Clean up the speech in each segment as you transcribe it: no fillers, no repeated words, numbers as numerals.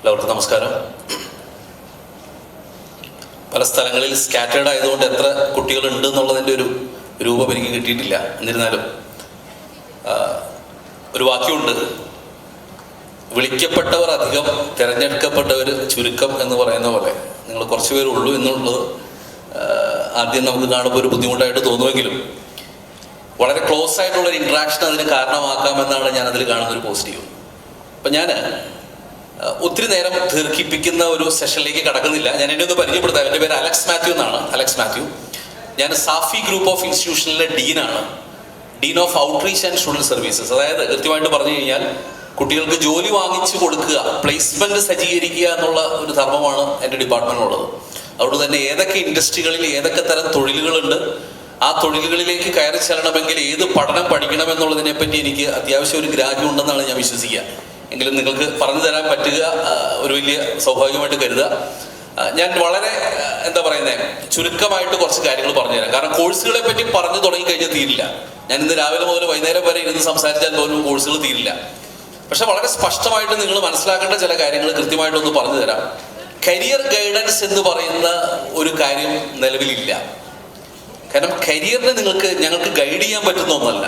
എല്ലാവർക്കും നമസ്കാരം. പല സ്ഥലങ്ങളിൽ സ്കാറ്റേഡ് ആയതുകൊണ്ട് എത്ര കുട്ടികളുണ്ട് എന്നുള്ളതിൻ്റെ ഒരു രൂപം എനിക്ക് കിട്ടിയിട്ടില്ല. എന്നിരുന്നാലും ഒരു വാക്യമുണ്ട്, വിളിക്കപ്പെട്ടവർ അധികം, തിരഞ്ഞെടുക്കപ്പെട്ടവർ ചുരുക്കം എന്ന് പറയുന്ന പോലെ നിങ്ങൾ കുറച്ച് പേരുള്ളൂ എന്നുള്ളത് ആദ്യം നമുക്ക് കാണുമ്പോൾ ഒരു ബുദ്ധിമുട്ടായിട്ട് തോന്നുമെങ്കിലും വളരെ ക്ലോസ് ആയിട്ടുള്ളൊരു ഇൻട്രാക്ഷൻ അതിന് കാരണമാക്കാമെന്നാണ് ഞാനതിൽ കാണുന്നൊരു പോസിറ്റീവ്. അപ്പം ഞാൻ ഒത്തിരി നേരം ദീർഘിപ്പിക്കുന്ന ഒരു സെഷനിലേക്ക് കടക്കുന്നില്ല. ഞാൻ എന്നെ ഒന്ന് പരിചയപ്പെടുത്താം. എൻ്റെ പേര് അലക്സ് മാത്യു എന്നാണ്. അലക്സ് മാത്യു. ഞാൻ സാഫി ഗ്രൂപ്പ് ഓഫ് ഇൻസ്റ്റിറ്റ്യൂഷനിലെ ഡീനാണ്. Dean of outreach and student services. അതായത് കൃത്യമായിട്ട് പറഞ്ഞു കഴിഞ്ഞാൽ കുട്ടികൾക്ക് ജോലി വാങ്ങിച്ചു കൊടുക്കുക, പ്ലേസ്മെന്റ് സജ്ജീകരിക്കുക എന്നുള്ള ഒരു ധർമ്മമാണ് എൻ്റെ ഡിപ്പാർട്ട്മെന്റിനുള്ളത്. അതുകൊണ്ട് തന്നെ ഏതൊക്കെ ഇൻഡസ്ട്രികളിൽ ഏതൊക്കെ തരം തൊഴിലുകളുണ്ട്, ആ തൊഴിലുകളിലേക്ക് കയറി ചെല്ലണമെങ്കിൽ ഏത് പഠനം പഠിക്കണം എന്നുള്ളതിനെ പറ്റി എനിക്ക് അത്യാവശ്യം ഒരു ഗ്രാഹ്യം ഉണ്ടെന്നാണ് ഞാൻ വിശ്വസിക്കുക. എങ്കിലും നിങ്ങൾക്ക് പറഞ്ഞു തരാൻ പറ്റുക ഒരു വലിയ സൗഭാഗ്യമായിട്ട് കരുതുക. ഞാൻ വളരെ ചുരുക്കമായിട്ട് കുറച്ച് കാര്യങ്ങൾ പറഞ്ഞുതരാം. കാരണം കോഴ്സുകളെ പറ്റി പറഞ്ഞു തുടങ്ങിക്കഴിഞ്ഞാൽ തീരില്ല. ഞാൻ ഇന്ന് രാവിലെ മുതൽ വൈകുന്നേരം വരെ ഇരുന്ന് സംസാരിച്ചാൽ പോലും കോഴ്സുകൾ തീരില്ല. പക്ഷെ വളരെ സ്പഷ്ടമായിട്ട് നിങ്ങൾ മനസ്സിലാക്കേണ്ട ചില കാര്യങ്ങൾ കൃത്യമായിട്ടൊന്ന് പറഞ്ഞു തരാം. കരിയർ ഗൈഡൻസ് എന്ന് പറയുന്ന ഒരു കാര്യം നിലവിലില്ല. കാരണം കരിയറിനെ ഞങ്ങൾക്ക് ഗൈഡ് ചെയ്യാൻ പറ്റുന്ന ഒന്നല്ല.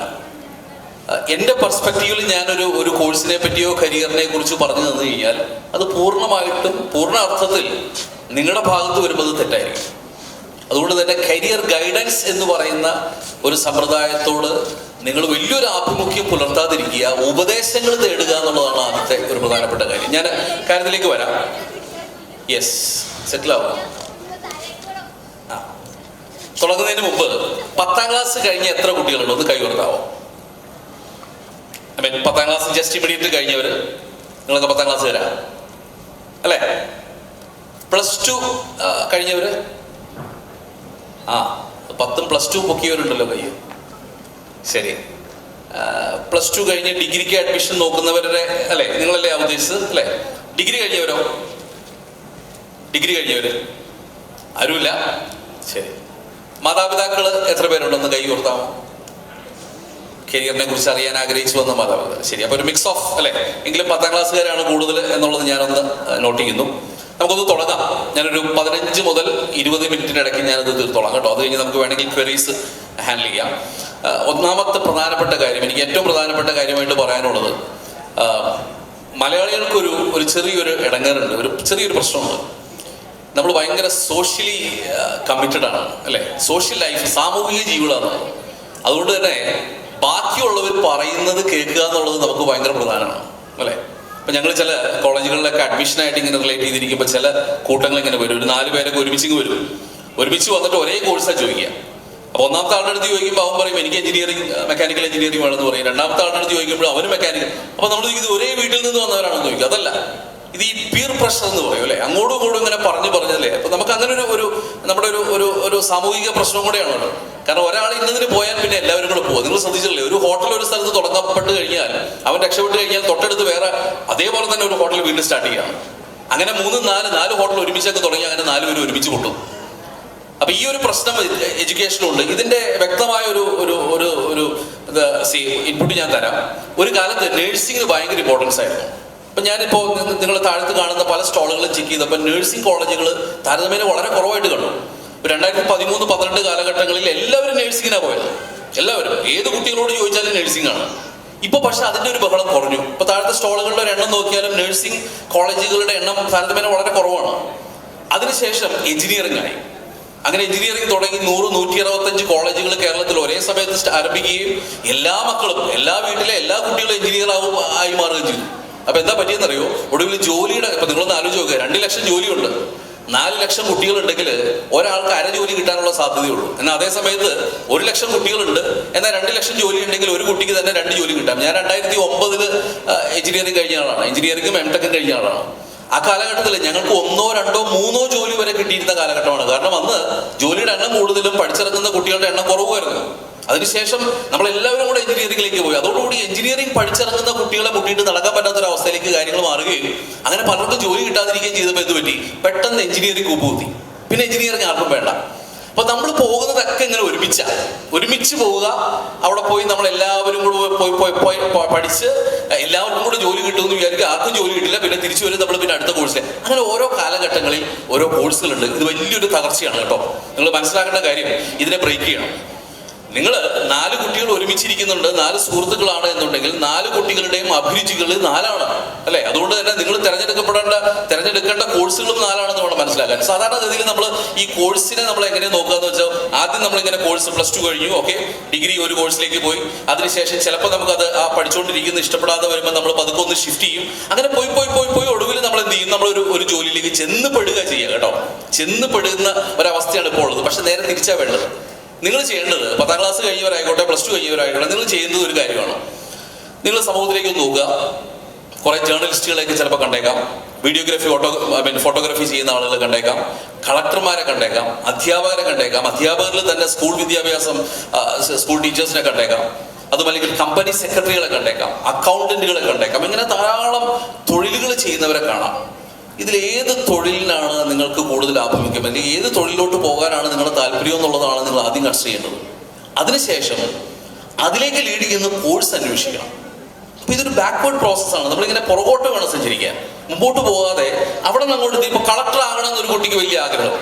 എൻ്റെ പെർസ്പെക്റ്റീവിൽ ഞാനൊരു കോഴ്സിനെ പറ്റിയോ കരിയറിനെ കുറിച്ച് പറഞ്ഞു തന്നു കഴിഞ്ഞാൽ അത് പൂർണ്ണമായിട്ടും പൂർണ്ണ അർത്ഥത്തിൽ നിങ്ങളുടെ ഭാഗത്ത് വരുമ്പോൾ തെറ്റായിരിക്കും. അതുകൊണ്ട് തന്നെ കരിയർ ഗൈഡൻസ് എന്ന് പറയുന്ന ഒരു സമ്പ്രദായത്തോട് നിങ്ങൾ വലിയൊരു ആഭിമുഖ്യം പുലർത്താതിരിക്കുക, ഉപദേശങ്ങൾ തേടുക എന്നുള്ളതാണ് ആദ്യത്തെ ഒരു പ്രധാനപ്പെട്ട കാര്യം. ഞാൻ കാര്യത്തിലേക്ക് വരാം. യെസ്, സെറ്റിൽ ആവുക. തുടങ്ങുന്നതിന് മുമ്പ് 10ാം ക്ലാസ് കഴിഞ്ഞ എത്ര കുട്ടികളുണ്ടോ ഒന്ന് കൈ ഉയർത്താവോ? 10ാം ക്ലാസ് ജസ്റ്റ് ഇമ്മീഡിയറ്റ് കഴിഞ്ഞവർ, നിങ്ങളൊക്കെ 10ാം ക്ലാസ് വരാം അല്ലേ? +2 കഴിഞ്ഞവര്, 10ഉം +2 പൊക്കിയവരുണ്ടല്ലോ കൈ. ശരി. +2 കഴിഞ്ഞ് ഡിഗ്രിക്ക് അഡ്മിഷൻ നോക്കുന്നവരുടെ അല്ലേ, നിങ്ങളല്ലേ ഉദ്ദേശിച്ചത് അല്ലേ? ഡിഗ്രി കഴിഞ്ഞവരോ? ഡിഗ്രി കഴിഞ്ഞവര് ആരുമില്ല. ശരി. മാതാപിതാക്കൾ എത്ര പേരുണ്ടെന്ന് കൈ ഉയർത്താമോ? കരിയറിനെ കുറിച്ച് അറിയാൻ ആഗ്രഹിച്ചു വന്ന മാതാപിതാക്കൾ. ശരി. അപ്പൊ ഒരു മിക്സ് ഓഫ് അല്ലേ? എങ്കിലും 10ാം ക്ലാസ്സുകാരാണ് കൂടുതൽ എന്നുള്ളത് ഞാനൊന്ന് നോട്ട് ചെയ്യുന്നു. നമുക്കൊന്ന് തുടങ്ങാം. ഞാനൊരു 15 മുതൽ 20 മിനിറ്റിനിടയ്ക്ക് ഞാനത് തീർത്തോളാം കേട്ടോ. അത് കഴിഞ്ഞ് നമുക്ക് വേണമെങ്കിൽ ക്വയറീസ് ഹാൻഡിൽ ചെയ്യാം. ഒന്നാമത്തെ പ്രധാനപ്പെട്ട കാര്യം, എനിക്ക് ഏറ്റവും പ്രധാനപ്പെട്ട കാര്യമായിട്ട് പറയാനുള്ളത്, മലയാളികൾക്കൊരു ചെറിയൊരു ഇടങ്ങേറുണ്ട്, ഒരു ചെറിയൊരു പ്രശ്നമുണ്ട്. നമ്മൾ ഭയങ്കര സോഷ്യലി കമ്മിറ്റഡ് ആണ് അല്ലേ? സോഷ്യൽ ലൈഫ്, സാമൂഹിക ജീവികളാണ്. അതുകൊണ്ട് തന്നെ ബാക്കിയുള്ളവർ പറയുന്നത് കേൾക്കുക എന്നുള്ളത് നമുക്ക് ഭയങ്കര പ്രധാനമാണ് അല്ലേ? ഇപ്പം ഞങ്ങൾ ചില കോളേജുകളിലൊക്കെ അഡ്മിഷനായിട്ട് ഇങ്ങനെ റിലേറ്റ് ചെയ്തിരിക്കുമ്പോൾ ചില കൂട്ടങ്ങൾ ഇങ്ങനെ വരും. ഒരു 4 പേരൊക്കെ ഒരുമിച്ച് വരും. ഒരുമിച്ച് വന്നിട്ട് ഒരേ കോഴ്സാണ് ചോദിക്കുക. അപ്പോൾ ഒന്നാമത്തെ ആളുടെ അടുത്ത് ചോദിക്കുമ്പോൾ അവൻ പറയും എനിക്ക് മെക്കാനിക്കൽ എഞ്ചിനീയറിംഗ് വേണമെന്ന് പറയും. രണ്ടാമത്തെ ആളുടെ അടുത്ത് ചോദിക്കുമ്പോൾ അവന് മെക്കാനിക്കൽ. അപ്പോൾ നമ്മൾ ഇത് ഒരേ വീട്ടിൽ നിന്ന് വന്നവരാണെന്ന് ചോദിക്കും. അതല്ല, ഇത് ഈ പിയർ പ്രഷർ എന്ന് പറയും അല്ലേ? അങ്ങോട്ടും ഇങ്ങോട്ടും ഇങ്ങനെ പറഞ്ഞല്ലേ. അപ്പൊ നമുക്ക് അങ്ങനെ നമ്മുടെ ഒരു സാമൂഹിക പ്രശ്നം കൂടെയാണ്. കാരണം ഒരാൾ ഇന്നതിന് പോയാൽ പിന്നെ എല്ലാവരും കൂടെ പോകും. നിങ്ങൾ ശ്രദ്ധിച്ചില്ലേ, ഒരു ഹോട്ടൽ ഒരു സ്ഥലത്ത് തുടങ്ങപ്പെട്ട് കഴിഞ്ഞാൽ അവൻ രക്ഷപ്പെട്ട് കഴിഞ്ഞാൽ തൊട്ടടുത്ത് വേറെ അതേപോലെ തന്നെ ഒരു ഹോട്ടൽ വീണ്ടും സ്റ്റാർട്ട് ചെയ്യണം. അങ്ങനെ 3-4 ഹോട്ടൽ ഒരുമിച്ചൊക്കെ തുടങ്ങി അങ്ങനെ 4 പേര് ഒരുമിച്ച് പൊട്ടും. അപ്പൊ ഈ ഒരു പ്രശ്നം എഡ്യൂക്കേഷനുണ്ട്. ഇതിന്റെ വ്യക്തമായ ഒരു ഇൻപുട്ട് ഞാൻ തരാം. ഒരു കാലത്ത് നേഴ്സിംഗിന് ഭയങ്കര ഇമ്പോർട്ടൻസ് ആയിരുന്നു. അപ്പം ഞാനിപ്പോൾ നിങ്ങൾ താഴത്ത് കാണുന്ന പല സ്റ്റോളുകളും ചെക്ക് ചെയ്തപ്പോൾ നഴ്സിംഗ് കോളേജുകൾ താരതമ്യേന വളരെ കുറവായിട്ട് കണ്ടു. 2013-12 കാലഘട്ടങ്ങളിൽ എല്ലാവരും നഴ്സിംഗിനാണ് പോയത്. എല്ലാവരും, ഏത് കുട്ടികളോട് ചോദിച്ചാലും നഴ്സിംഗ് ആണ്. ഇപ്പൊ പക്ഷെ അതിന്റെ ഒരു ബഹളം കുറഞ്ഞു. ഇപ്പൊ താഴത്തെ സ്റ്റോളുകളുടെ ഒരു എണ്ണം നോക്കിയാലും നഴ്സിംഗ് കോളേജുകളുടെ എണ്ണം താരതമ്യേന വളരെ കുറവാണ്. അതിനുശേഷം എഞ്ചിനീയറിംഗ് ആയി. അങ്ങനെ എഞ്ചിനീയറിംഗ് തുടങ്ങി 100-165 കോളേജുകൾ കേരളത്തിൽ ഒരേ സമയത്ത് ആരംഭിക്കുകയും എല്ലാ മക്കളും, എല്ലാ വീട്ടിലെ എല്ലാ കുട്ടികളും എഞ്ചിനീയർ ആയി മാറുകയും ചെയ്തു. അപ്പൊ എന്താ പറ്റിയെന്നറിയോ? ഒടുവിൽ ജോലിയുടെ, ഇപ്പൊ നിങ്ങളൊന്ന് ആലോചിച്ച് നോക്കുക, 2 ലക്ഷം ജോലിയുണ്ട്. 4 ലക്ഷം കുട്ടികളുണ്ടെങ്കിൽ ഒരാൾക്ക് അര ജോലി കിട്ടാനുള്ള സാധ്യതയുള്ളൂ. എന്നാൽ അതേ സമയത്ത് 1 ലക്ഷം കുട്ടികളുണ്ട്, എന്നാൽ 2 ലക്ഷം ജോലി ഉണ്ടെങ്കിൽ ഒരു കുട്ടിക്ക് തന്നെ 2 ജോലി കിട്ടാം. ഞാൻ 2009 എഞ്ചിനീയറിംഗ് കഴിഞ്ഞ ആളാണ്. എഞ്ചിനീയറിംഗും എംടെക്കും കഴിഞ്ഞ ആളാണ്. ആ കാലഘട്ടത്തിൽ ഞങ്ങൾക്ക് 1, 2, 3 ജോലി വരെ കിട്ടിയിരുന്ന കാലഘട്ടമാണ്. കാരണം അന്ന് ജോലിയുടെ എണ്ണം കൂടുതലും പഠിച്ചിറങ്ങുന്ന കുട്ടികളുടെ എണ്ണം കുറവായിരുന്നു. അതിനുശേഷം നമ്മളെല്ലാവരും കൂടെ എഞ്ചിനീയറിംഗിലേക്ക് പോയി. അതോടുകൂടി എഞ്ചിനീയറിംഗ് പഠിച്ചിറങ്ങുന്ന കുട്ടികളെ മുട്ടിയിട്ട് നടക്കാൻ പറ്റാത്തൊരവസ്ഥയിലേക്ക് കാര്യങ്ങൾ മാറുകയും അങ്ങനെ പലർക്കും ജോലി കിട്ടാതിരിക്കുകയും ചെയ്തപ്പോൾ എന്ത് പറ്റി? പെട്ടെന്ന് എഞ്ചിനീയറിംഗ് കൂപ്പുകുത്തി. പിന്നെ എഞ്ചിനീയറിംഗ് ആർക്കും വേണ്ട. അപ്പൊ നമ്മൾ പോകുന്നതൊക്കെ ഇങ്ങനെ ഒരുമിച്ച് പോവുക, അവിടെ പോയി നമ്മൾ എല്ലാവരും കൂടെ പോയി പഠിച്ച് എല്ലാവർക്കും കൂടെ ജോലി കിട്ടുമെന്ന് വിചാരിക്കുക, ആർക്കും ജോലി കിട്ടില്ല, പിന്നെ തിരിച്ചു വരും നമ്മൾ പിന്നെ അടുത്ത കോഴ്സിൽ. അങ്ങനെ ഓരോ കാലഘട്ടങ്ങളിൽ ഓരോ കോഴ്സുകളുണ്ട്. ഇത് വലിയൊരു തകർച്ചയാണ് കേട്ടോ. നിങ്ങൾ മനസ്സിലാക്കേണ്ട കാര്യം, ഇതിനെ ബ്രേക്ക് ചെയ്യണം. നിങ്ങൾ 4 കുട്ടികൾ ഒരുമിച്ചിരിക്കുന്നുണ്ട്, 4 സുഹൃത്തുക്കളാണ് എന്നുണ്ടെങ്കിൽ 4 കുട്ടികളുടെയും അഭിരുചികൾ 4ആണ് അല്ലെ? അതുകൊണ്ട് തന്നെ നിങ്ങൾ തിരഞ്ഞെടുക്കേണ്ട കോഴ്സുകളും 4ആണെന്ന് വേണം മനസ്സിലാക്കാൻ. സാധാരണഗതിയിൽ നമ്മൾ ഈ കോഴ്സിനെ നമ്മൾ എങ്ങനെ നോക്കുകയെന്ന് വെച്ചാൽ, ആദ്യം നമ്മളിങ്ങനെ കോഴ്സ് +2 കഴിഞ്ഞു, ഓക്കെ, ഡിഗ്രി ഒരു കോഴ്സിലേക്ക് പോയി, അതിനുശേഷം ചിലപ്പോൾ നമുക്കത് ആ പഠിച്ചുകൊണ്ടിരിക്കുന്ന ഇഷ്ടപ്പെടാതെ വരുമ്പോൾ നമ്മൾ പതുക്കെ ഒന്ന് ഷിഫ്റ്റ് ചെയ്യും. അങ്ങനെ പോയി ഒടുവിൽ നമ്മൾ എന്ത് ചെയ്യും, നമ്മൾ ഒരു ജോലിയിലേക്ക് ചെന്നപ്പെടുക ചെയ്യുക കേട്ടോ. ചെന്നപ്പെടുന്ന ഒരവസ്ഥയാണ് ഇപ്പോൾ ഉള്ളത്. പക്ഷെ നേരെ തിരിച്ചാ വേണ്ടത്. നിങ്ങൾ ചെയ്യേണ്ടത് 10ാം ക്ലാസ് കഴിഞ്ഞവരായിക്കോട്ടെ, +2 കഴിഞ്ഞവരായിക്കോട്ടെ, നിങ്ങൾ ചെയ്യുന്നത് ഒരു കാര്യമാണ്. നിങ്ങൾ സമൂഹത്തിലേക്ക് നോക്കുക. കുറെ ജേർണലിസ്റ്റുകളെയൊക്കെ ചിലപ്പോൾ കണ്ടേക്കാം, വീഡിയോഗ്രാഫി ഫോട്ടോഗ്രാഫി ചെയ്യുന്ന ആളുകളെ കണ്ടേക്കാം, കളക്ടർമാരെ കണ്ടേക്കാം, അധ്യാപകരെ കണ്ടേക്കാം, അധ്യാപകരിൽ തന്നെ സ്കൂൾ വിദ്യാഭ്യാസം സ്കൂൾ ടീച്ചേഴ്സിനെ കണ്ടേക്കാം, അതുമല്ലെങ്കിൽ കമ്പനി സെക്രട്ടറികളെ കണ്ടേക്കാം, അക്കൗണ്ടന്റുകളെ കണ്ടേക്കാം. ഇങ്ങനെ ധാരാളം തൊഴിലുകൾ ചെയ്യുന്നവരെ കാണാം. ഇതിലേത് തൊഴിലിനാണ് നിങ്ങൾക്ക് കൂടുതൽ ആഭിമുഖ്യം, അല്ലെങ്കിൽ ഏത് തൊഴിലിലോട്ട് പോകാനാണ് നിങ്ങളുടെ താല്പര്യം എന്നുള്ളതാണ് നിങ്ങൾ ആദ്യം കൺസിഡർ ചെയ്യേണ്ടത്. അതിനുശേഷം അതിലേക്ക് ലീഡ് ചെയ്യുന്ന കോഴ്സ് അന്വേഷിക്കണം. അപ്പൊ ഇതൊരു ബാക്ക്വേർഡ് പ്രോസസ്സാണ്. നമ്മളിങ്ങനെ പുറകോട്ട് വേണം സഞ്ചരിക്കാൻ, മുമ്പോട്ട് പോകാതെ അവിടെ നിന്ന് അങ്ങോട്ട്. ഇപ്പൊ കളക്ടർ ആകണം എന്നൊരു കുട്ടിക്ക് വലിയ ആഗ്രഹം,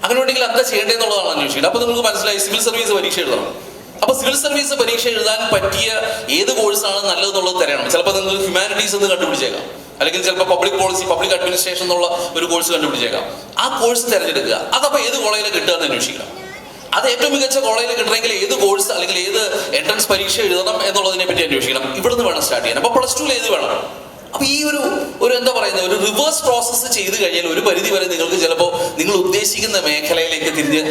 അങ്ങനെ ഉണ്ടെങ്കിൽ എന്താ ചെയ്യേണ്ടതെന്നുള്ളതാണ് അന്വേഷിക്കുന്നത്. അപ്പൊ നിങ്ങൾക്ക് മനസ്സിലായി, സിവിൽ സർവീസ് പരീക്ഷ എഴുതണം. അപ്പൊ സിവിൽ സർവീസ് പരീക്ഷ എഴുതാൻ പറ്റിയ ഏത് കോഴ്സാണ് നല്ലതെന്നുള്ളത് തിരയണം. ചിലപ്പോൾ നിങ്ങൾ ഹ്യൂമാനിറ്റീസ് എന്ന് കണ്ടുപിടിച്ചേക്കാം, അല്ലെങ്കിൽ ചിലപ്പോൾ പബ്ലിക് പോളിസി, പബ്ലിക് അഡ്മിനിസ്ട്രേഷൻ എന്നുള്ള ഒരു കോഴ്സ് കണ്ടുപിടിച്ചേക്കാം. ആ കോഴ്സ് തിരഞ്ഞെടുക്കുക. അതപ്പോൾ ഏത് കോളേജിൽ കിട്ടുക എന്ന് അന്വേഷിക്കണം. അത് ഏറ്റവും മികച്ച കോളേജിൽ കിട്ടണമെങ്കിൽ ഏത് കോഴ്സ് അല്ലെങ്കിൽ ഏത് എൻട്രൻസ് പരീക്ഷ എഴുതണം എന്നുള്ളതിനെ പറ്റി അന്വേഷിക്കണം. ഇവിടുന്ന് വേണം സ്റ്റാർട്ട് ചെയ്യാൻ. അപ്പൊ +2 ഏത് വേണം. അപ്പൊ ഈ ഒരു എന്താ പറയുന്നത്, ഒരു റിവേഴ്സ് പ്രോസസ്സ് ചെയ്ത് കഴിഞ്ഞാൽ ഒരു പരിധി വരെ നിങ്ങൾക്ക് ചിലപ്പോൾ നിങ്ങൾ ഉദ്ദേശിക്കുന്ന മേഖലയിലേക്ക് തിരിഞ്ഞ്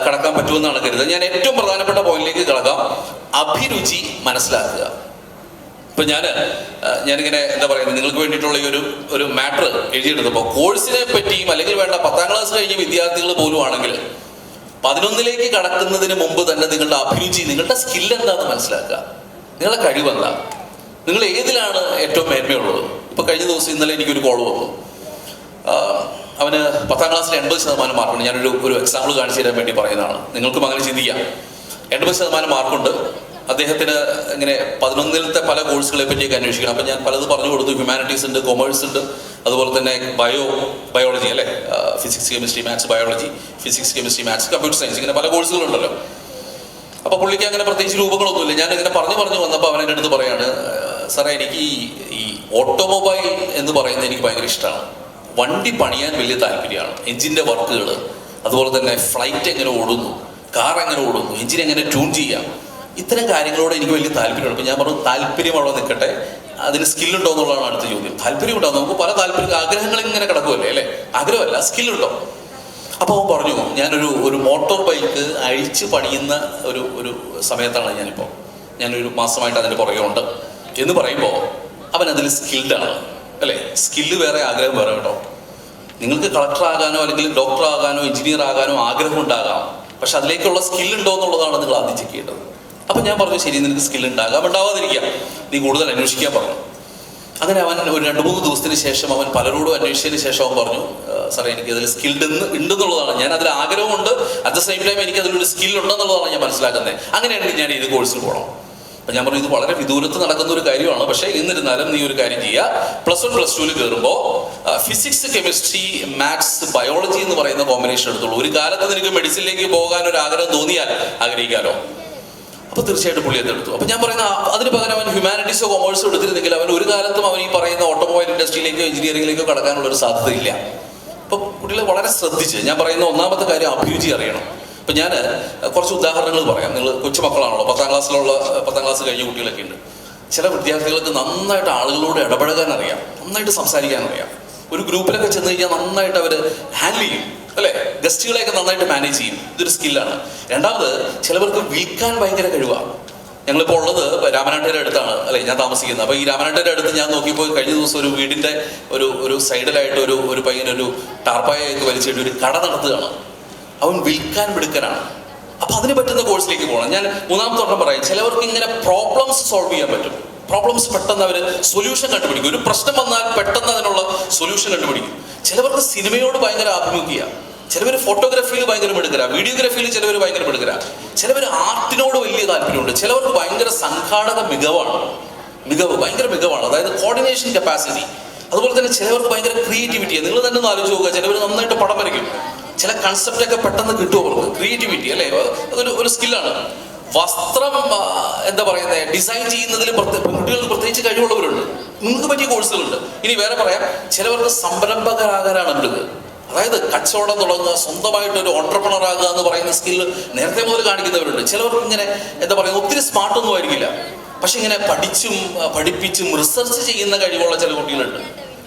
കടക്കാൻ പറ്റുമെന്നാണ് കരുതുന്നത്. ഞാൻ ഏറ്റവും പ്രധാനപ്പെട്ട പോയിന്റിലേക്ക് കടക്കാം. അഭിരുചി മനസ്സിലാക്കുക. ഇപ്പൊ ഞാനിങ്ങനെ എന്താ പറയുന്നത്, നിങ്ങൾക്ക് വേണ്ടിയിട്ടുള്ള ഈ ഒരു മാറ്റർ എഴുതിയെടുത്തപ്പോൾ കോഴ്സിനെ പറ്റിയും, അല്ലെങ്കിൽ വേണ്ട 10ാം ക്ലാസ് കഴിഞ്ഞ വിദ്യാർത്ഥികൾ പോലും ആണെങ്കിൽ 11ലേക്ക് കടക്കുന്നതിന് മുമ്പ് തന്നെ നിങ്ങളുടെ അഭിരുചി, നിങ്ങളുടെ സ്കിൽ എന്താണെന്ന് മനസ്സിലാക്കുക. നിങ്ങളുടെ കഴിവെന്താ, നിങ്ങൾ ഏതിലാണ് ഏറ്റവും മേന്മയുള്ളത്. ഇപ്പൊ കഴിഞ്ഞ ദിവസം ഇന്നലെ എനിക്കൊരു കോൾ വന്നു. അവന് 10ാം ക്ലാസ്സിൽ 80% മാർക്കുണ്ട്. ഞാനൊരു എക്സാമ്പിൾ കാണിച്ചു തരാൻ വേണ്ടി പറയുന്നതാണ്. നിങ്ങൾക്കും അങ്ങനെ ചിന്തിക്കാം. 80% മാർക്കുണ്ട് അദ്ദേഹത്തിന്. ഇങ്ങനെ 11ത്തെ പല കോഴ്സുകളെ പറ്റിയൊക്കെ അന്വേഷിക്കണം. അപ്പം ഞാൻ പലത് പറഞ്ഞു കൊടുത്തു. ഹ്യൂമാനിറ്റീസ് ഉണ്ട്, കൊമേഴ്സ് ഉണ്ട്, അതുപോലെ തന്നെ ബയോളജി അല്ലേ, physics chemistry maths, biology physics chemistry maths, computer science, ഇങ്ങനെ പല കോഴ്സുകളുണ്ടല്ലോ. അപ്പോൾ പുള്ളിക്ക് അങ്ങനെ പ്രത്യേകിച്ച് രൂപങ്ങളൊന്നുമില്ല. ഞാൻ ഇങ്ങനെ പറഞ്ഞു വന്നപ്പോൾ അവൻ എൻ്റെ അടുത്ത് പറയാണ്, സാറേ എനിക്ക് ഈ ഓട്ടോമൊബൈൽ എന്ന് പറയുന്നത് എനിക്ക് ഭയങ്കര ഇഷ്ടമാണ്. വണ്ടി പണിയാൻ വലിയ താല്പര്യമാണ്. എഞ്ചിൻ്റെ വർക്കുകൾ, അതുപോലെ തന്നെ ഫ്ലൈറ്റ് എങ്ങനെ ഓടുന്നു, കാർ എങ്ങനെ ഓടുന്നു, എഞ്ചിൻ എങ്ങനെ ട്യൂൺ ചെയ്യാം, ഇത്തരം കാര്യങ്ങളോട് എനിക്ക് വലിയ താല്പര്യമുണ്ട്. അപ്പം ഞാൻ പറഞ്ഞു, താല്പര്യം അവിടെ നിൽക്കട്ടെ, അതിന് സ്കില്ലുണ്ടോ എന്നുള്ളതാണ് അടുത്ത ചോദ്യം. താല്പര്യമുണ്ടോ? നമുക്ക് പല ആഗ്രഹങ്ങൾ ഇങ്ങനെ കിടക്കുമല്ലേ അല്ലേ? ആഗ്രഹമല്ല, സ്കില്ലുണ്ടോ? അപ്പോൾ അവൻ പറഞ്ഞു, ഞാനൊരു മോട്ടോർ ബൈക്ക് അഴിച്ച് പണിയുന്ന ഒരു സമയത്താണ് ഞാനൊരു മാസമായിട്ട് അതിൻ്റെ പുറകെ ഉണ്ട് എന്ന് പറയുമ്പോൾ അവൻ അതിൽ സ്കിൽഡാണ് അല്ലേ? സ്കില്ല് വേറെ, ആഗ്രഹം വേറെ കേട്ടോ. നിങ്ങൾക്ക് കളക്ടർ ആകാനോ അല്ലെങ്കിൽ ഡോക്ടർ ആകാനോ എഞ്ചിനീയർ ആകാനോ ആഗ്രഹം ഉണ്ടാകാം, പക്ഷെ അതിലേക്കുള്ള സ്കില്ലുണ്ടോ എന്നുള്ളതാണ് നിങ്ങൾ ആദ്യം ചെക്ക് ചെയ്യേണ്ടത്. അപ്പം ഞാൻ പറഞ്ഞു, ശരി, നിനക്ക് സ്കില്ല് ഉണ്ടാവാതിരിക്കാം, നീ കൂടുതൽ അന്വേഷിക്കാൻ പറഞ്ഞു. അങ്ങനെ അവൻ ഒരു 2-3 ദിവസത്തിന് ശേഷം അവൻ പലരോടും അന്വേഷിച്ചതിന് ശേഷം അവൻ പറഞ്ഞു, സാറേ എനിക്ക് അതിൽ സ്കിൽഡ് ഉണ്ടെന്നുള്ളതാണ്, ഞാൻ അതിൽ ആഗ്രഹമുണ്ട്, അറ്റ് ദ സെയിം ടൈം എനിക്ക് അതിലൊരു സ്കിൽ ഉണ്ടെന്നുള്ളതാണ് ഞാൻ മനസ്സിലാക്കുന്നത്. അങ്ങനെയാണെങ്കിൽ ഞാൻ ഇത് കോഴ്സിൽ പോകണം. അപ്പം ഞാൻ പറഞ്ഞു, ഇത് വളരെ വിദൂരത്ത് നടക്കുന്ന ഒരു കാര്യമാണ്, പക്ഷേ എന്നിരുന്നാലും നീ ഒരു കാര്യം ചെയ്യുക, +1 +2 കയറുമ്പോൾ ഫിസിക്സ് കെമിസ്ട്രി മാത്സ് ബയോളജി എന്ന് പറയുന്ന കോമ്പിനേഷൻ എടുത്തുള്ളൂ. ഒരു കാലത്ത് നിനക്ക് മെഡിസിനിലേക്ക് പോകാൻ ഒരു ആഗ്രഹം തോന്നിയാൽ ആഗ്രഹിക്കാമല്ലോ. അപ്പോൾ തീർച്ചയായിട്ടും പുള്ളി അതെടുത്തു. അപ്പം ഞാൻ പറയുന്ന അതിന് പകരം അവൻ ഹ്യൂമാനിറ്റീസോ കൊമേഴ്സോ എടുത്തിരുന്നെങ്കിൽ അവൻ ഒരു കാലത്തും അവൻ ഈ പറയുന്ന ഓട്ടോമൊബൈൽ ഇൻഡസ്ട്രിയിലേക്കോ എഞ്ചിനീയറിംഗിലേക്കോ കടക്കാനുള്ള ഒരു സാധ്യതയില്ല. അപ്പോൾ കുട്ടികളെ വളരെ ശ്രദ്ധിച്ച് ഞാൻ പറയുന്ന ഒന്നാമത്തെ കാര്യം അഭിരുചി അറിയണം. ഇപ്പം ഞാൻ കുറച്ച് ഉദാഹരണങ്ങൾ പറയാം. നിങ്ങൾ കൊച്ചുമക്കളാണല്ലോ, 10ാം ക്ലാസ് കഴിഞ്ഞ കുട്ടികളൊക്കെ ഉണ്ട്. ചില വിദ്യാർത്ഥികൾക്ക് നന്നായിട്ട് ആളുകളോട് ഇടപഴകാൻ അറിയാം, നന്നായിട്ട് സംസാരിക്കാൻ അറിയാം. ഒരു ഗ്രൂപ്പിലൊക്കെ ചെന്ന് കഴിഞ്ഞാൽ നന്നായിട്ട് അവർ ഹാൻഡിൽ ചെയ്യും അല്ലേ? ഗസ്റ്റുകളെയൊക്കെ നന്നായിട്ട് മാനേജ് ചെയ്യും. ഇതൊരു സ്കില്ലാണ്. രണ്ടാമത്, ചിലവർക്ക് വിൽക്കാൻ ഭയങ്കര കഴിവാണ്. ഞങ്ങളിപ്പോൾ ഉള്ളത് രാമനാട്ടുകര അടുത്താണ് അല്ലേ ഞാൻ താമസിക്കുന്നത്. അപ്പോൾ ഈ രാമനാട്ടുകര അടുത്ത് ഞാൻ നോക്കിയപ്പോൾ കഴിഞ്ഞ ദിവസം ഒരു വീടിൻ്റെ ഒരു സൈഡിലായിട്ട് ഒരു പയ്യനൊരു ടാർപ്പായൊക്കെ വലിച്ചിട്ട് ഒരു കട നടത്തുകയാണ്. അവൻ വിൽക്കാൻ മിടുക്കനാണ്. അപ്പൊ അതിന് പറ്റുന്ന കോഴ്സിലേക്ക് പോകണം. ഞാൻ മൂന്നാമത്തെ ഒരെണ്ണം പറയാം. ചിലവർക്ക് ഇങ്ങനെ പ്രോബ്ലംസ് സോൾവ് ചെയ്യാൻ പറ്റും. പ്രോബ്ലംസ് പെട്ടെന്ന് അവർ സൊല്യൂഷൻ കണ്ടുപിടിക്കും. ഒരു പ്രശ്നം വന്നാൽ പെട്ടെന്ന് അതിനുള്ള സൊല്യൂഷൻ കണ്ടുപിടിക്കും. ചിലവർക്ക് സിനിമയോട് ഭയങ്കര ആഭിമുഖ്യമാണ്. ചിലവർ ഫോട്ടോഗ്രാഫിയിൽ ഭയങ്കര മിടുക്കരാ, വീഡിയോഗ്രാഫിയിൽ ചിലവർ ഭയങ്കര മിടുക്കരാ, ചിലവർ ആർട്ടിനോട് വലിയ താല്പര്യമുണ്ട്, ചിലവർക്ക് ഭയങ്കര സംഘാടക ഭയങ്കര മികവാണ്, അതായത് കോർഡിനേഷൻ കപ്പാസിറ്റി. അതുപോലെ തന്നെ ചിലവർക്ക് ഭയങ്കര ക്രിയേറ്റിവിറ്റി. നിങ്ങൾ തന്നെ ഒന്ന് ആലോചിച്ച് നോക്കുക, ചിലവർ നന്നായിട്ട് പടം വരയ്ക്കും, ചില കൺസെപ്റ്റൊക്കെ പെട്ടെന്ന് കിട്ടും അവർക്ക്. ക്രിയേറ്റിവിറ്റി അല്ലേ, അതൊരു സ്കില്ലാണ്. വസ്ത്രം എന്താ പറയുന്നത്, ഡിസൈൻ ചെയ്യുന്നതിൽ പെൺകുട്ടികൾക്ക് പ്രത്യേകിച്ച് കഴിവുള്ളവരുണ്ട്, നിങ്ങൾക്ക് പറ്റിയ കോഴ്സുകളുണ്ട്. ഇനി വേറെ പറയാം, ചിലവർക്ക് സംരംഭകരാകാനാണ് ഉള്ളത്, അതായത് കച്ചവടം തുടങ്ങുക, സ്വന്തമായിട്ടൊരു ഓൺട്രപ്രണർ ആകുക എന്ന് പറയുന്ന സ്കില്ല് നേരത്തെ മുതൽ കാണിക്കുന്നവരുണ്ട്. ചിലവർക്ക് ഇങ്ങനെ എന്താ പറയുക, ഒത്തിരി സ്മാർട്ടൊന്നും ആയിരിക്കില്ല, പക്ഷെ ഇങ്ങനെ പഠിപ്പിച്ചും റിസർച്ച് ചെയ്യുന്ന കഴിവുള്ള ചില കുട്ടികളുണ്ട്.